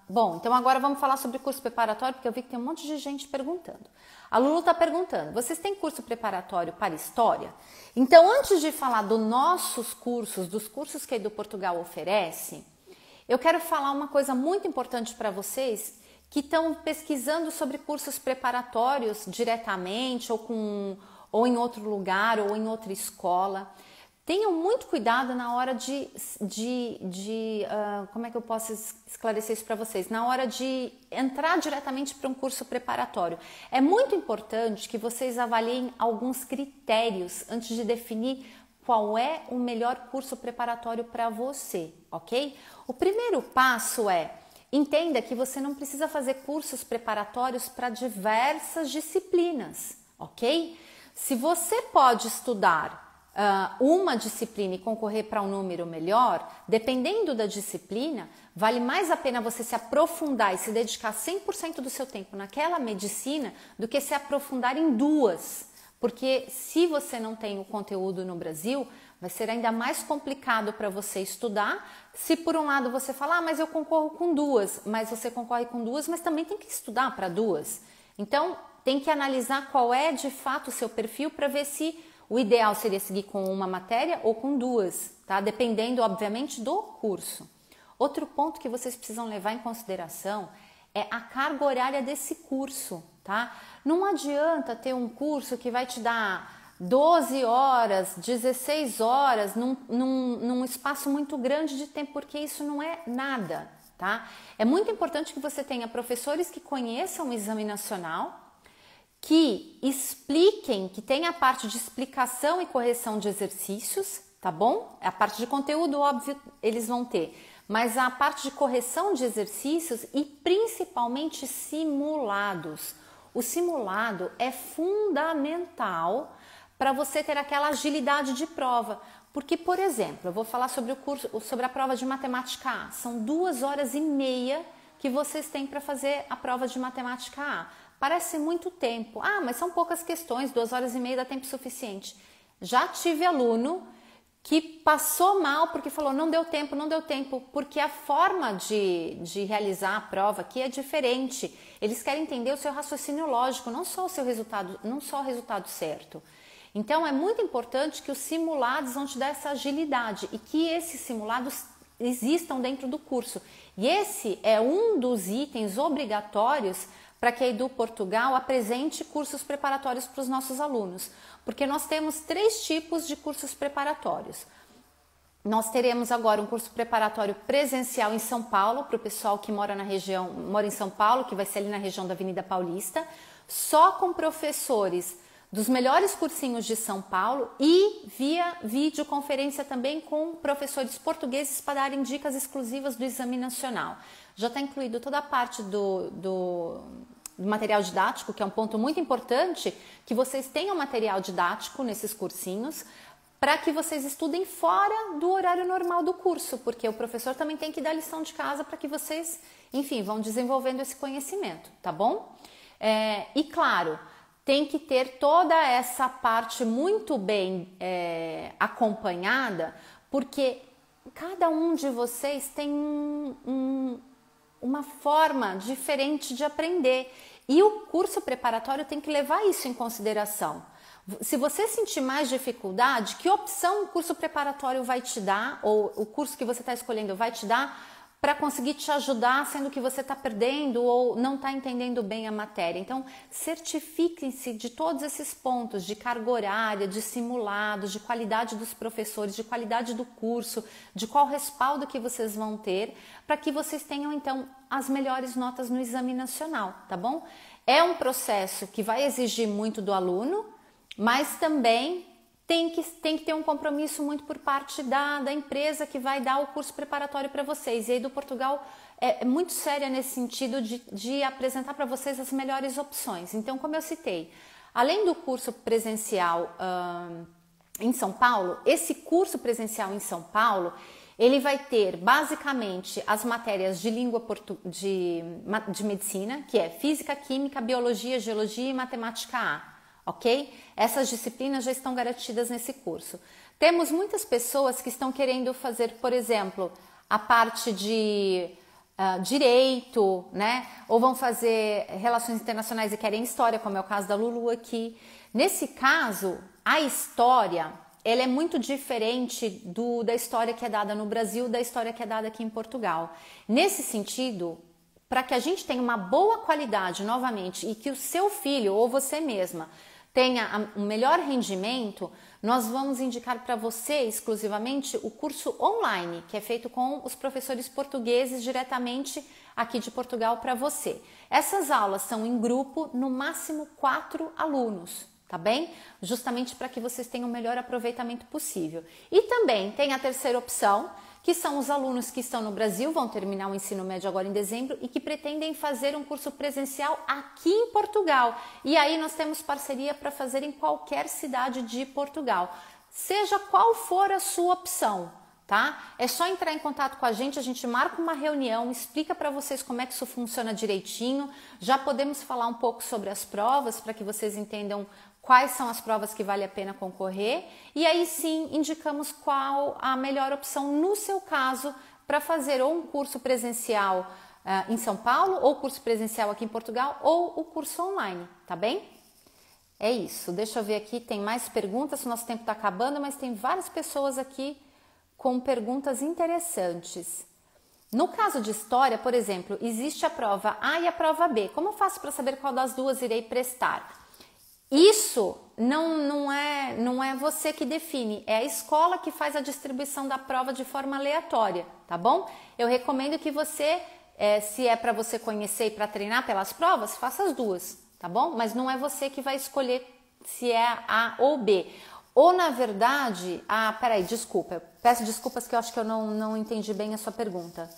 Bom, então agora vamos falar sobre curso preparatório, porque eu vi que tem um monte de gente perguntando. A Lulu está perguntando, vocês têm curso preparatório para História? Então, antes de falar dos nossos cursos, dos cursos que a Edu Portugal oferece, eu quero falar uma coisa muito importante para vocês que estão pesquisando sobre cursos preparatórios diretamente ou em outro lugar ou em outra escola. Tenham muito cuidado na hora como é que eu posso esclarecer isso para vocês? Na hora de entrar diretamente para um curso preparatório. É muito importante que vocês avaliem alguns critérios antes de definir qual é o melhor curso preparatório para você, ok? O primeiro passo é, entenda que você não precisa fazer cursos preparatórios para diversas disciplinas, ok? Se você pode estudar uma disciplina e concorrer para um número melhor, dependendo da disciplina, vale mais a pena você se aprofundar e se dedicar 100% do seu tempo naquela medicina do que se aprofundar em duas. Porque se você não tem o conteúdo no Brasil, vai ser ainda mais complicado para você estudar. Se por um lado você falar, mas eu concorro com duas, mas você concorre com duas, mas também tem que estudar para duas. Então, tem que analisar qual é de fato o seu perfil para ver se o ideal seria seguir com uma matéria ou com duas, tá? Dependendo, obviamente, do curso. Outro ponto que vocês precisam levar em consideração é a carga horária desse curso, tá? Não adianta ter um curso que vai te dar 12 horas, 16 horas num espaço muito grande de tempo, porque isso não é nada, tá? É muito importante que você tenha professores que conheçam o Exame Nacional, que expliquem, que tenha a parte de explicação e correção de exercícios, tá bom? A parte de conteúdo, óbvio, eles vão ter, mas a parte de correção de exercícios e principalmente simulados. O simulado é fundamental para você ter aquela agilidade de prova, porque, por exemplo, eu vou falar sobre a prova de matemática A, são 2h30 que vocês têm para fazer a prova de matemática A. Parece muito tempo. Mas são poucas questões, 2h30 dá tempo suficiente. Já tive aluno que passou mal porque falou, não deu tempo, porque a forma de realizar a prova aqui é diferente. Eles querem entender o seu raciocínio lógico, não só o seu resultado, não só o resultado certo. Então, é muito importante que os simulados vão te dar essa agilidade e que esses simulados existam dentro do curso. E esse é um dos itens obrigatórios para que a Edu Portugal apresente cursos preparatórios para os nossos alunos, porque nós temos 3 tipos de cursos preparatórios. Nós teremos agora um curso preparatório presencial em São Paulo, para o pessoal que mora em São Paulo, que vai ser ali na região da Avenida Paulista, só com professores dos melhores cursinhos de São Paulo e via videoconferência também com professores portugueses para darem dicas exclusivas do Exame Nacional. Já está incluído toda a parte do material didático, que é um ponto muito importante, que vocês tenham material didático nesses cursinhos, para que vocês estudem fora do horário normal do curso, porque o professor também tem que dar lição de casa para que vocês, enfim, vão desenvolvendo esse conhecimento, tá bom? E claro, tem que ter toda essa parte muito bem acompanhada, porque cada um de vocês tem uma forma diferente de aprender e o curso preparatório tem que levar isso em consideração. Se você sentir mais dificuldade, que opção o curso preparatório vai te dar, ou o curso que você está escolhendo vai te dar, para conseguir te ajudar, sendo que você está perdendo ou não está entendendo bem a matéria. Então, certifiquem-se de todos esses pontos, de carga horária, de simulados, de qualidade dos professores, de qualidade do curso, de qual respaldo que vocês vão ter, para que vocês tenham, então, as melhores notas no exame nacional, tá bom? É um processo que vai exigir muito do aluno, mas também tem que ter um compromisso muito por parte da empresa que vai dar o curso preparatório para vocês. E aí do Portugal é muito séria nesse sentido de apresentar para vocês as melhores opções. Então, como eu citei, além do curso presencial em São Paulo, esse curso presencial em São Paulo, ele vai ter basicamente as matérias de língua de medicina, que é física, química, biologia, geologia e matemática A. Ok? Essas disciplinas já estão garantidas nesse curso. Temos muitas pessoas que estão querendo fazer, por exemplo, a parte de direito, né? Ou vão fazer relações internacionais e querem história, como é o caso da Lulu aqui. Nesse caso, a história, ela é muito diferente da história que é dada no Brasil, da história que é dada aqui em Portugal. Nesse sentido, para que a gente tenha uma boa qualidade novamente e que o seu filho ou você mesma tenha um melhor rendimento, nós vamos indicar para você exclusivamente o curso online, que é feito com os professores portugueses diretamente aqui de Portugal para você. Essas aulas são em grupo, no máximo 4 alunos, tá bem? Justamente para que vocês tenham o melhor aproveitamento possível. E também tem a terceira opção, que são os alunos que estão no Brasil, vão terminar o ensino médio agora em dezembro e que pretendem fazer um curso presencial aqui em Portugal. E aí nós temos parceria para fazer em qualquer cidade de Portugal, seja qual for a sua opção, tá? É só entrar em contato com a gente marca uma reunião, explica para vocês como é que isso funciona direitinho, já podemos falar um pouco sobre as provas para que vocês entendam quais são as provas que vale a pena concorrer e aí sim indicamos qual a melhor opção no seu caso para fazer ou um curso presencial em São Paulo, ou curso presencial aqui em Portugal, ou o curso online, tá bem? É isso, deixa eu ver aqui, tem mais perguntas, o nosso tempo está acabando, mas tem várias pessoas aqui com perguntas interessantes. No caso de história, por exemplo, existe a prova A e a prova B. Como eu faço para saber qual das duas irei prestar? Isso não é você que define, é a escola que faz a distribuição da prova de forma aleatória, tá bom? Eu recomendo que você, se é para você conhecer e para treinar pelas provas, faça as duas, tá bom? Mas não é você que vai escolher se é A ou B. Ou na verdade, peraí, desculpa, peço desculpas que eu acho que eu não entendi bem a sua pergunta.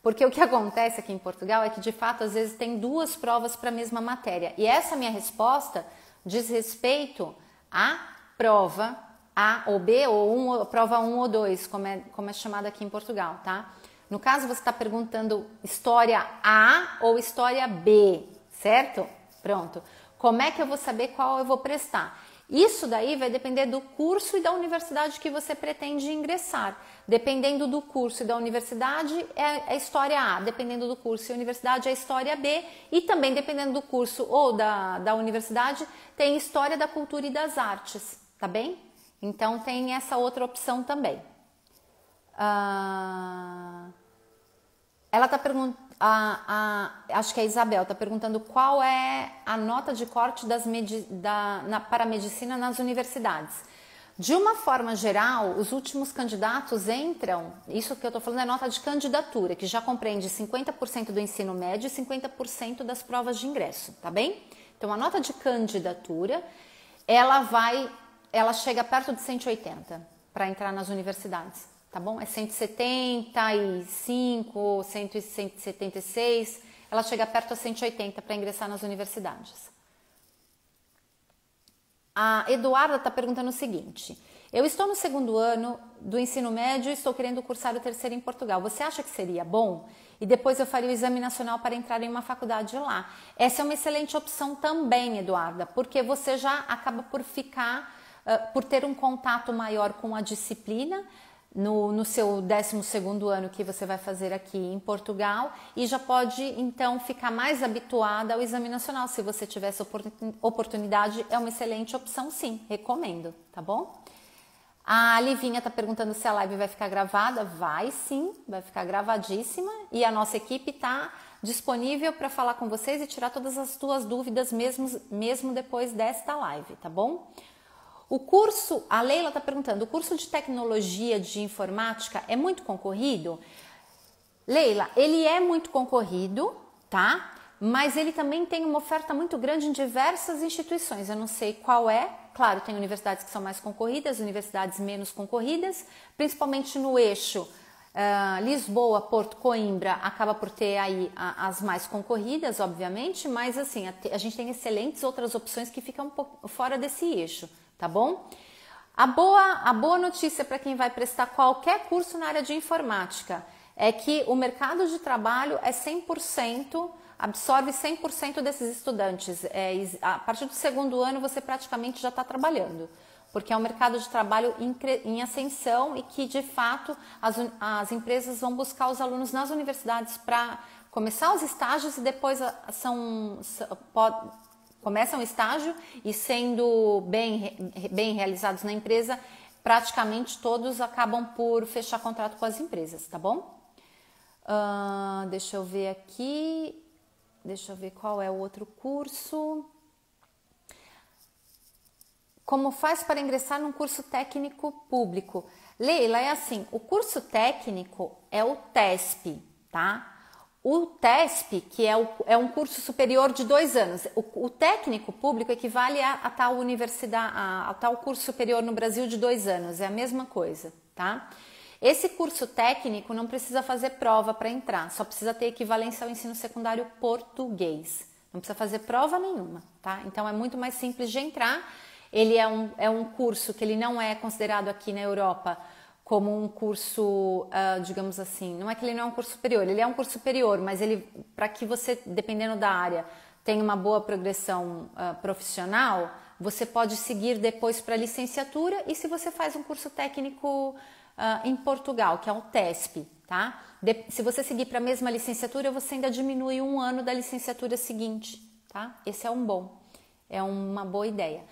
Porque o que acontece aqui em Portugal é que de fato às vezes tem duas provas para a mesma matéria. E essa minha resposta diz respeito à prova A ou B, ou prova 1 ou 2, como é chamada aqui em Portugal, tá? No caso, você está perguntando história A ou história B, certo? Pronto. Como é que eu vou saber qual eu vou prestar? Isso daí vai depender do curso e da universidade que você pretende ingressar. Dependendo do curso e da universidade, é a história A. Dependendo do curso e universidade, é a história B. E também, dependendo do curso ou da universidade, tem história da cultura e das artes, tá bem? Então, tem essa outra opção também. Ela está perguntando, acho que a Isabel está perguntando qual é a nota de corte para a medicina nas universidades. De uma forma geral, os últimos candidatos entram, isso que eu estou falando é nota de candidatura, que já compreende 50% do ensino médio e 50% das provas de ingresso, tá bem? Então, a nota de candidatura, ela chega perto de 180 para entrar nas universidades. Tá bom? É 175, 176, ela chega perto a 180 para ingressar nas universidades. A Eduarda está perguntando o seguinte: eu estou no 2º ano do ensino médio e estou querendo cursar o 3º em Portugal. Você acha que seria bom? E depois eu faria o exame nacional para entrar em uma faculdade lá. Essa é uma excelente opção também, Eduarda, porque você já acaba por por ter um contato maior com a disciplina, no seu 12º ano que você vai fazer aqui em Portugal e já pode então ficar mais habituada ao exame nacional. Se você tiver essa oportunidade, é uma excelente opção sim, recomendo, tá bom? A Livinha está perguntando se a live vai ficar gravada. Vai sim, vai ficar gravadíssima. E a nossa equipe está disponível para falar com vocês e tirar todas as tuas dúvidas mesmo depois desta live, tá bom? O curso, a Leila está perguntando, o curso de tecnologia de informática é muito concorrido? Leila, ele é muito concorrido, tá? Mas ele também tem uma oferta muito grande em diversas instituições. Eu não sei qual é. Claro, tem universidades que são mais concorridas, universidades menos concorridas, principalmente no eixo Lisboa, Porto, Coimbra, acaba por ter aí as mais concorridas, obviamente, mas assim, a gente tem excelentes outras opções que ficam um pouco fora desse eixo, tá bom? A boa notícia para quem vai prestar qualquer curso na área de informática é que o mercado de trabalho é 100%, absorve 100% desses estudantes. A partir do segundo ano você praticamente já está trabalhando, porque é um mercado de trabalho em ascensão e que de fato as empresas vão buscar os alunos nas universidades para começar os estágios e depois começam o estágio e sendo bem realizados na empresa, praticamente todos acabam por fechar contrato com as empresas, tá bom? Deixa eu ver aqui, deixa eu ver qual é o outro curso. Como faz para ingressar num curso técnico público? Leila, é assim, o curso técnico é o TESP, tá? O TESP, que é um curso superior de 2 anos. O técnico público equivale a tal universidade, a tal curso superior no Brasil de 2 anos, é a mesma coisa, tá? Esse curso técnico não precisa fazer prova para entrar, só precisa ter equivalência ao ensino secundário português. Não precisa fazer prova nenhuma, tá? Então é muito mais simples de entrar. Ele é um curso que ele não é considerado aqui na Europa como um curso, digamos assim, não é que ele não é um curso superior, ele é um curso superior, mas ele, para que você, dependendo da área, tenha uma boa progressão profissional, você pode seguir depois para a licenciatura e se você faz um curso técnico em Portugal, que é o TESP, tá? Se você seguir para a mesma licenciatura, você ainda diminui 1 ano da licenciatura seguinte, tá? Esse é uma boa ideia.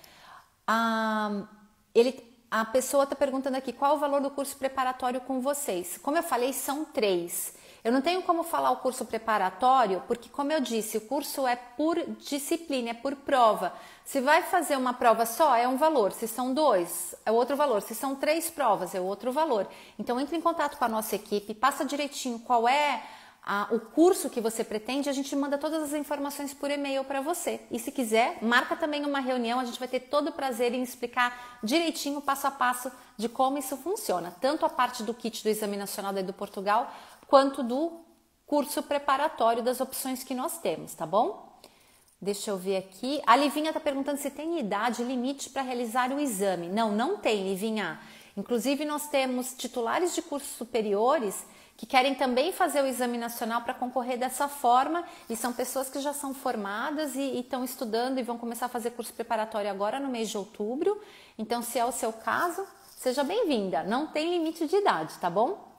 A pessoa está perguntando aqui qual o valor do curso preparatório com vocês. Como eu falei, são 3. Eu não tenho como falar o curso preparatório, porque como eu disse, o curso é por disciplina, é por prova. Se vai fazer uma prova só, é um valor. Se são 2, é outro valor. Se são 3 provas, é outro valor. Então entre em contato com a nossa equipe, passa direitinho qual é o curso que você pretende, a gente manda todas as informações por e-mail para você. E se quiser, marca também uma reunião, a gente vai ter todo o prazer em explicar direitinho, passo a passo, de como isso funciona. Tanto a parte do kit do Exame Nacional da Edu Portugal, quanto do curso preparatório das opções que nós temos, tá bom? Deixa eu ver aqui. A Livinha está perguntando se tem idade limite para realizar o exame. Não tem, Livinha. Inclusive, nós temos titulares de cursos superiores que querem também fazer o exame nacional para concorrer dessa forma e são pessoas que já são formadas e estão estudando e vão começar a fazer curso preparatório agora no mês de outubro. Então, se é o seu caso, seja bem-vinda. Não tem limite de idade, tá bom?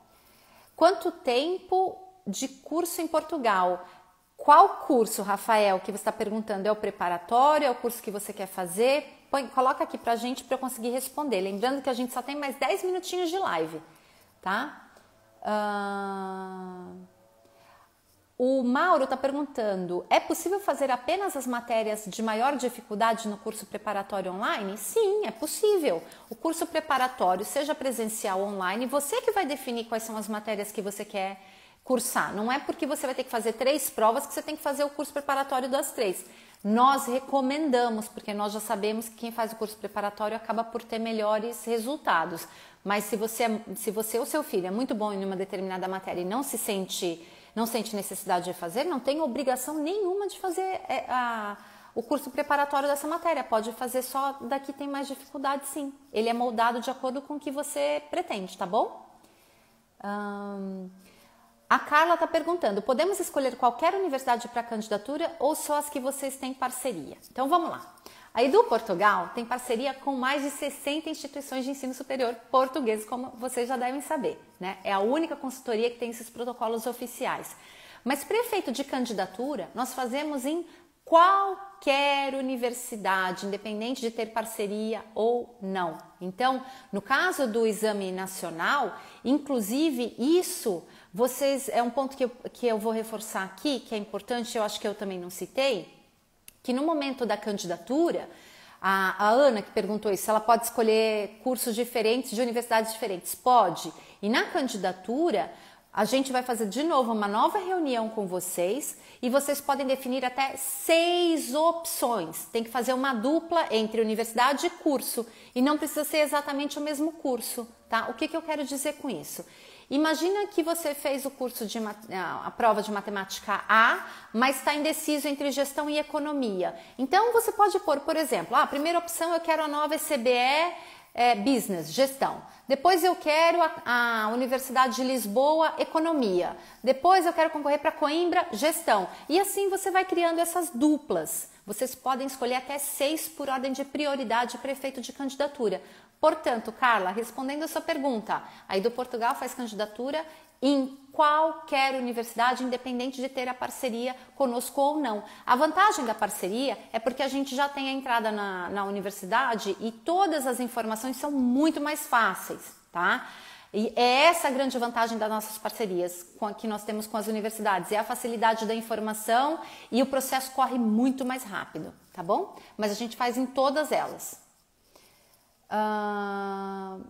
Quanto tempo de curso em Portugal? Qual curso, Rafael, que você está perguntando? É o preparatório? É o curso que você quer fazer? Coloca aqui pra gente para eu conseguir responder. Lembrando que a gente só tem mais 10 minutinhos de live, tá? O Mauro está perguntando, é possível fazer apenas as matérias de maior dificuldade no curso preparatório online? Sim, é possível. O curso preparatório, seja presencial ou online, você que vai definir quais são as matérias que você quer cursar. Não é porque você vai ter que fazer 3 provas que você tem que fazer o curso preparatório das 3. Nós recomendamos, porque nós já sabemos que quem faz o curso preparatório acaba por ter melhores resultados. Mas se você ou seu filho é muito bom em uma determinada matéria e não sente necessidade de fazer, não tem obrigação nenhuma de fazer o curso preparatório dessa matéria. Pode fazer só daqui tem mais dificuldade, sim. Ele é moldado de acordo com o que você pretende, tá bom? A Carla está perguntando, podemos escolher qualquer universidade para candidatura ou só as que vocês têm parceria? Então vamos lá. A Edu Portugal tem parceria com mais de 60 instituições de ensino superior portugueses, como vocês já devem saber, né? É a única consultoria que tem esses protocolos oficiais. Mas para efeito de candidatura, nós fazemos em qualquer universidade, independente de ter parceria ou não. Então, no caso do exame nacional, inclusive isso, vocês, é um ponto que eu vou reforçar aqui, que é importante, eu acho que eu também não citei, que no momento da candidatura, a Ana que perguntou isso, ela pode escolher cursos diferentes de universidades diferentes? Pode. E na candidatura, a gente vai fazer de novo uma nova reunião com vocês e vocês podem definir até 6 opções. Tem que fazer uma dupla entre universidade e curso e não precisa ser exatamente o mesmo curso, tá? O que eu quero dizer com isso? Imagina que você fez o curso a prova de matemática A, mas está indeciso entre gestão e economia. Então você pode pôr, por exemplo, a primeira opção eu quero a nova ECBE Business, gestão. Depois eu quero a Universidade de Lisboa, economia. Depois eu quero concorrer para Coimbra, gestão. E assim você vai criando essas duplas. Vocês podem escolher até 6 por ordem de prioridade para efeito de candidatura. Portanto, Carla, respondendo a sua pergunta, aí do Portugal faz candidatura em qualquer universidade, independente de ter a parceria conosco ou não. A vantagem da parceria é porque a gente já tem a entrada na universidade e todas as informações são muito mais fáceis, tá? E é essa a grande vantagem das nossas parcerias que nós temos com as universidades, é a facilidade da informação e o processo corre muito mais rápido, tá bom? Mas a gente faz em todas elas.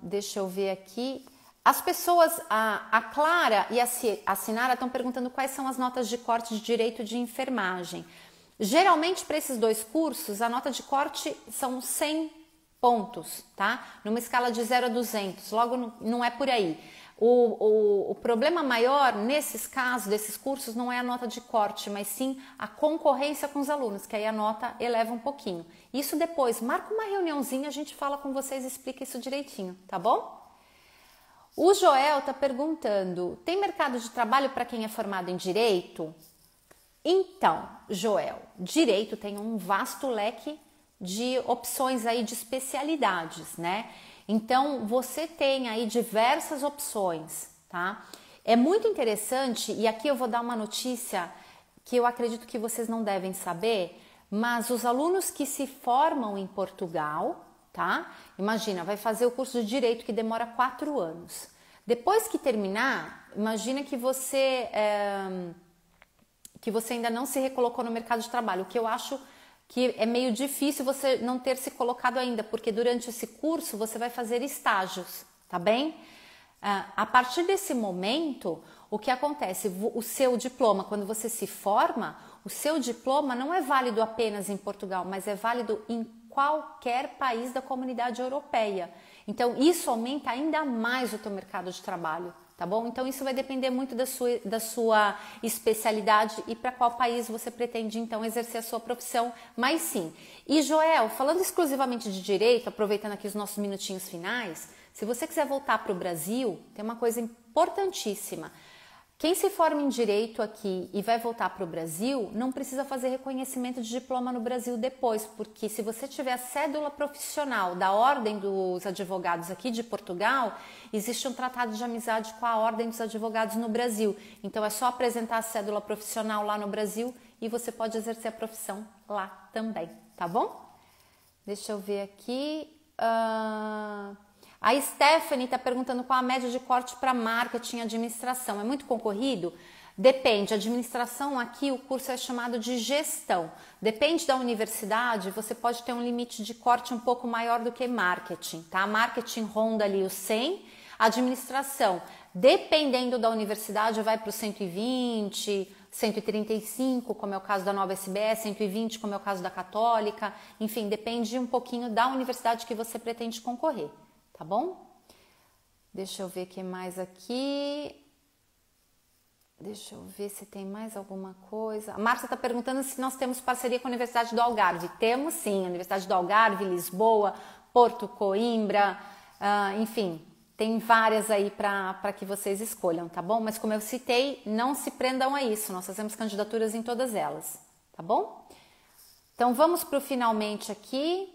Deixa eu ver aqui. As pessoas, a Clara e a Sinara estão perguntando quais são as notas de corte de direito de enfermagem. Geralmente, para esses 2 cursos, a nota de corte são 100 pontos, tá? Numa escala de 0 a 200, logo não é por aí. O problema maior nesses casos, desses cursos, não é a nota de corte, mas sim a concorrência com os alunos, que aí a nota eleva um pouquinho. Isso depois, marca uma reuniãozinha, a gente fala com vocês e explica isso direitinho, tá bom? O Joel está perguntando, tem mercado de trabalho para quem é formado em Direito? Então, Joel, Direito tem um vasto leque de opções aí de especialidades, né? Então, você tem aí diversas opções, tá? É muito interessante, e aqui eu vou dar uma notícia que eu acredito que vocês não devem saber, mas os alunos que se formam em Portugal, tá? Imagina, vai fazer o curso de Direito que demora 4 anos. Depois que terminar, imagina que você ainda não se recolocou no mercado de trabalho, o que eu acho que é meio difícil você não ter se colocado ainda, porque durante esse curso você vai fazer estágios, tá bem? A partir desse momento, o que acontece? O seu diploma, quando você se forma, o seu diploma não é válido apenas em Portugal, mas é válido em qualquer país da comunidade europeia. Então, isso aumenta ainda mais o teu mercado de trabalho, tá bom? Então, isso vai depender muito da sua especialidade e para qual país você pretende, então, exercer a sua profissão, mas sim. E, Joel, falando exclusivamente de direito, aproveitando aqui os nossos minutinhos finais, se você quiser voltar para o Brasil, tem uma coisa importantíssima. Quem se forma em Direito aqui e vai voltar para o Brasil, não precisa fazer reconhecimento de diploma no Brasil depois, porque se você tiver a cédula profissional da Ordem dos Advogados aqui de Portugal, existe um tratado de amizade com a Ordem dos Advogados no Brasil. Então é só apresentar a cédula profissional lá no Brasil e você pode exercer a profissão lá também, tá bom? Deixa eu ver aqui... A Stephanie está perguntando qual a média de corte para marketing e administração. É muito concorrido? Depende. Administração aqui, o curso é chamado de gestão. Depende da universidade, você pode ter um limite de corte um pouco maior do que marketing, tá? Marketing ronda ali os 100, administração, dependendo da universidade, vai para os 120, 135, como é o caso da Nova SBE, 120, como é o caso da Católica. Enfim, depende um pouquinho da universidade que você pretende concorrer. Tá bom? Deixa eu ver o que mais aqui. Deixa eu ver se tem mais alguma coisa. A Márcia está perguntando se nós temos parceria com a Universidade do Algarve. Temos sim, a Universidade do Algarve, Lisboa, Porto, Coimbra, enfim, tem várias aí para que vocês escolham, tá bom? Mas como eu citei, não se prendam a isso, nós fazemos candidaturas em todas elas, tá bom? Então vamos para o finalmente aqui.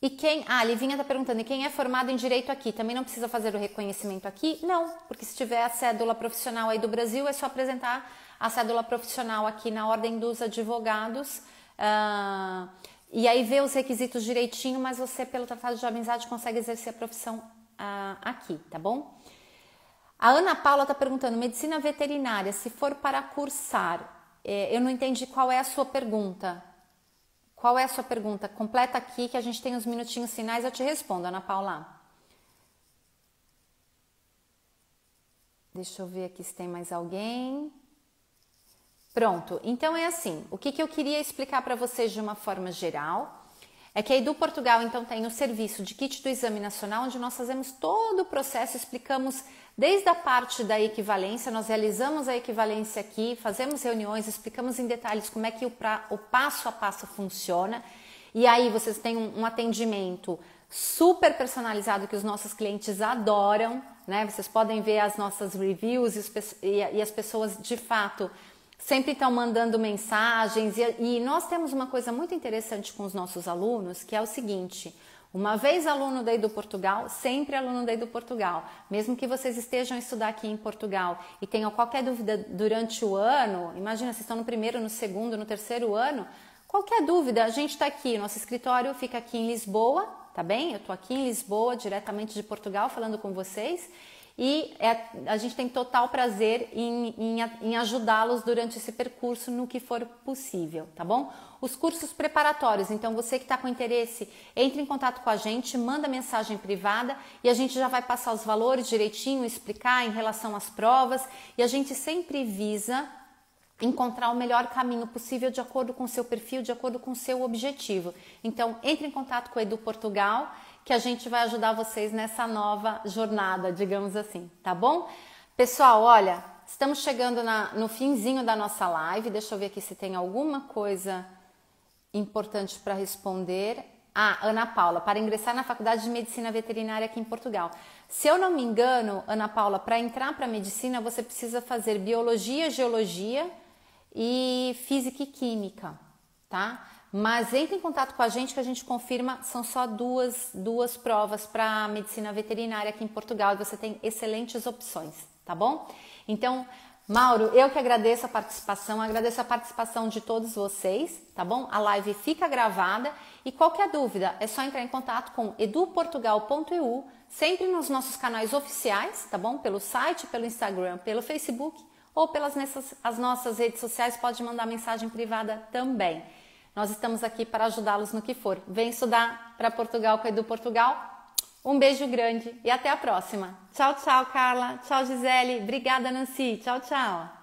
E quem... a Livinha está perguntando, e quem é formado em Direito aqui, também não precisa fazer o reconhecimento aqui? Não, porque se tiver a cédula profissional aí do Brasil, é só apresentar a cédula profissional aqui na Ordem dos Advogados, e aí ver os requisitos direitinho, mas você, pelo Tratado de Amizade, consegue exercer a profissão aqui, tá bom? A Ana Paula está perguntando, medicina veterinária, se for para cursar, eu não entendi qual é a sua pergunta. Qual é a sua pergunta? Completa aqui que a gente tem os minutinhos finais, eu te respondo, Ana Paula. Deixa eu ver aqui se tem mais alguém. Pronto, então é assim, o que eu queria explicar para vocês de uma forma geral é que a Edu Portugal então tem o serviço de kit do Exame Nacional, onde nós fazemos todo o processo, explicamos desde a parte da equivalência, nós realizamos a equivalência aqui, fazemos reuniões, explicamos em detalhes como é que o passo a passo funciona, e aí vocês têm um atendimento super personalizado que os nossos clientes adoram, né? Vocês podem ver as nossas reviews e as pessoas de fato sempre estão mandando mensagens, e nós temos uma coisa muito interessante com os nossos alunos, que é o seguinte: uma vez aluno da Edu Portugal, sempre aluno da Edu Portugal. Mesmo que vocês estejam a estudar aqui em Portugal e tenham qualquer dúvida durante o ano, imagina, vocês estão no primeiro, no segundo, no terceiro ano, qualquer dúvida, a gente está aqui, nosso escritório fica aqui em Lisboa, tá bem? Eu estou aqui em Lisboa, diretamente de Portugal, falando com vocês. E a gente tem total prazer em ajudá-los durante esse percurso no que for possível, tá bom? Os cursos preparatórios, então você que está com interesse, entre em contato com a gente, manda mensagem privada e a gente já vai passar os valores direitinho, explicar em relação às provas, e a gente sempre visa encontrar o melhor caminho possível de acordo com o seu perfil, de acordo com o seu objetivo. Então, entre em contato com a Edu Portugal, que a gente vai ajudar vocês nessa nova jornada, digamos assim, tá bom? Pessoal, olha, estamos chegando no finzinho da nossa live, deixa eu ver aqui se tem alguma coisa importante para responder. Ana Paula, para ingressar na Faculdade de Medicina Veterinária aqui em Portugal. Se eu não me engano, Ana Paula, para entrar para medicina você precisa fazer biologia, geologia e física e química, tá? Mas entre em contato com a gente que a gente confirma, são só duas provas para medicina veterinária aqui em Portugal e você tem excelentes opções, tá bom? Então, Mauro, eu que agradeço a participação de todos vocês, tá bom? A live fica gravada e qualquer dúvida é só entrar em contato com eduportugal.eu, sempre nos nossos canais oficiais, tá bom? Pelo site, pelo Instagram, pelo Facebook ou pelas as nossas redes sociais, pode mandar mensagem privada também. Nós estamos aqui para ajudá-los no que for. Vem estudar para Portugal com a Edu Portugal. Um beijo grande e até a próxima. Tchau, tchau, Carla. Tchau, Gisele. Obrigada, Nancy. Tchau, tchau.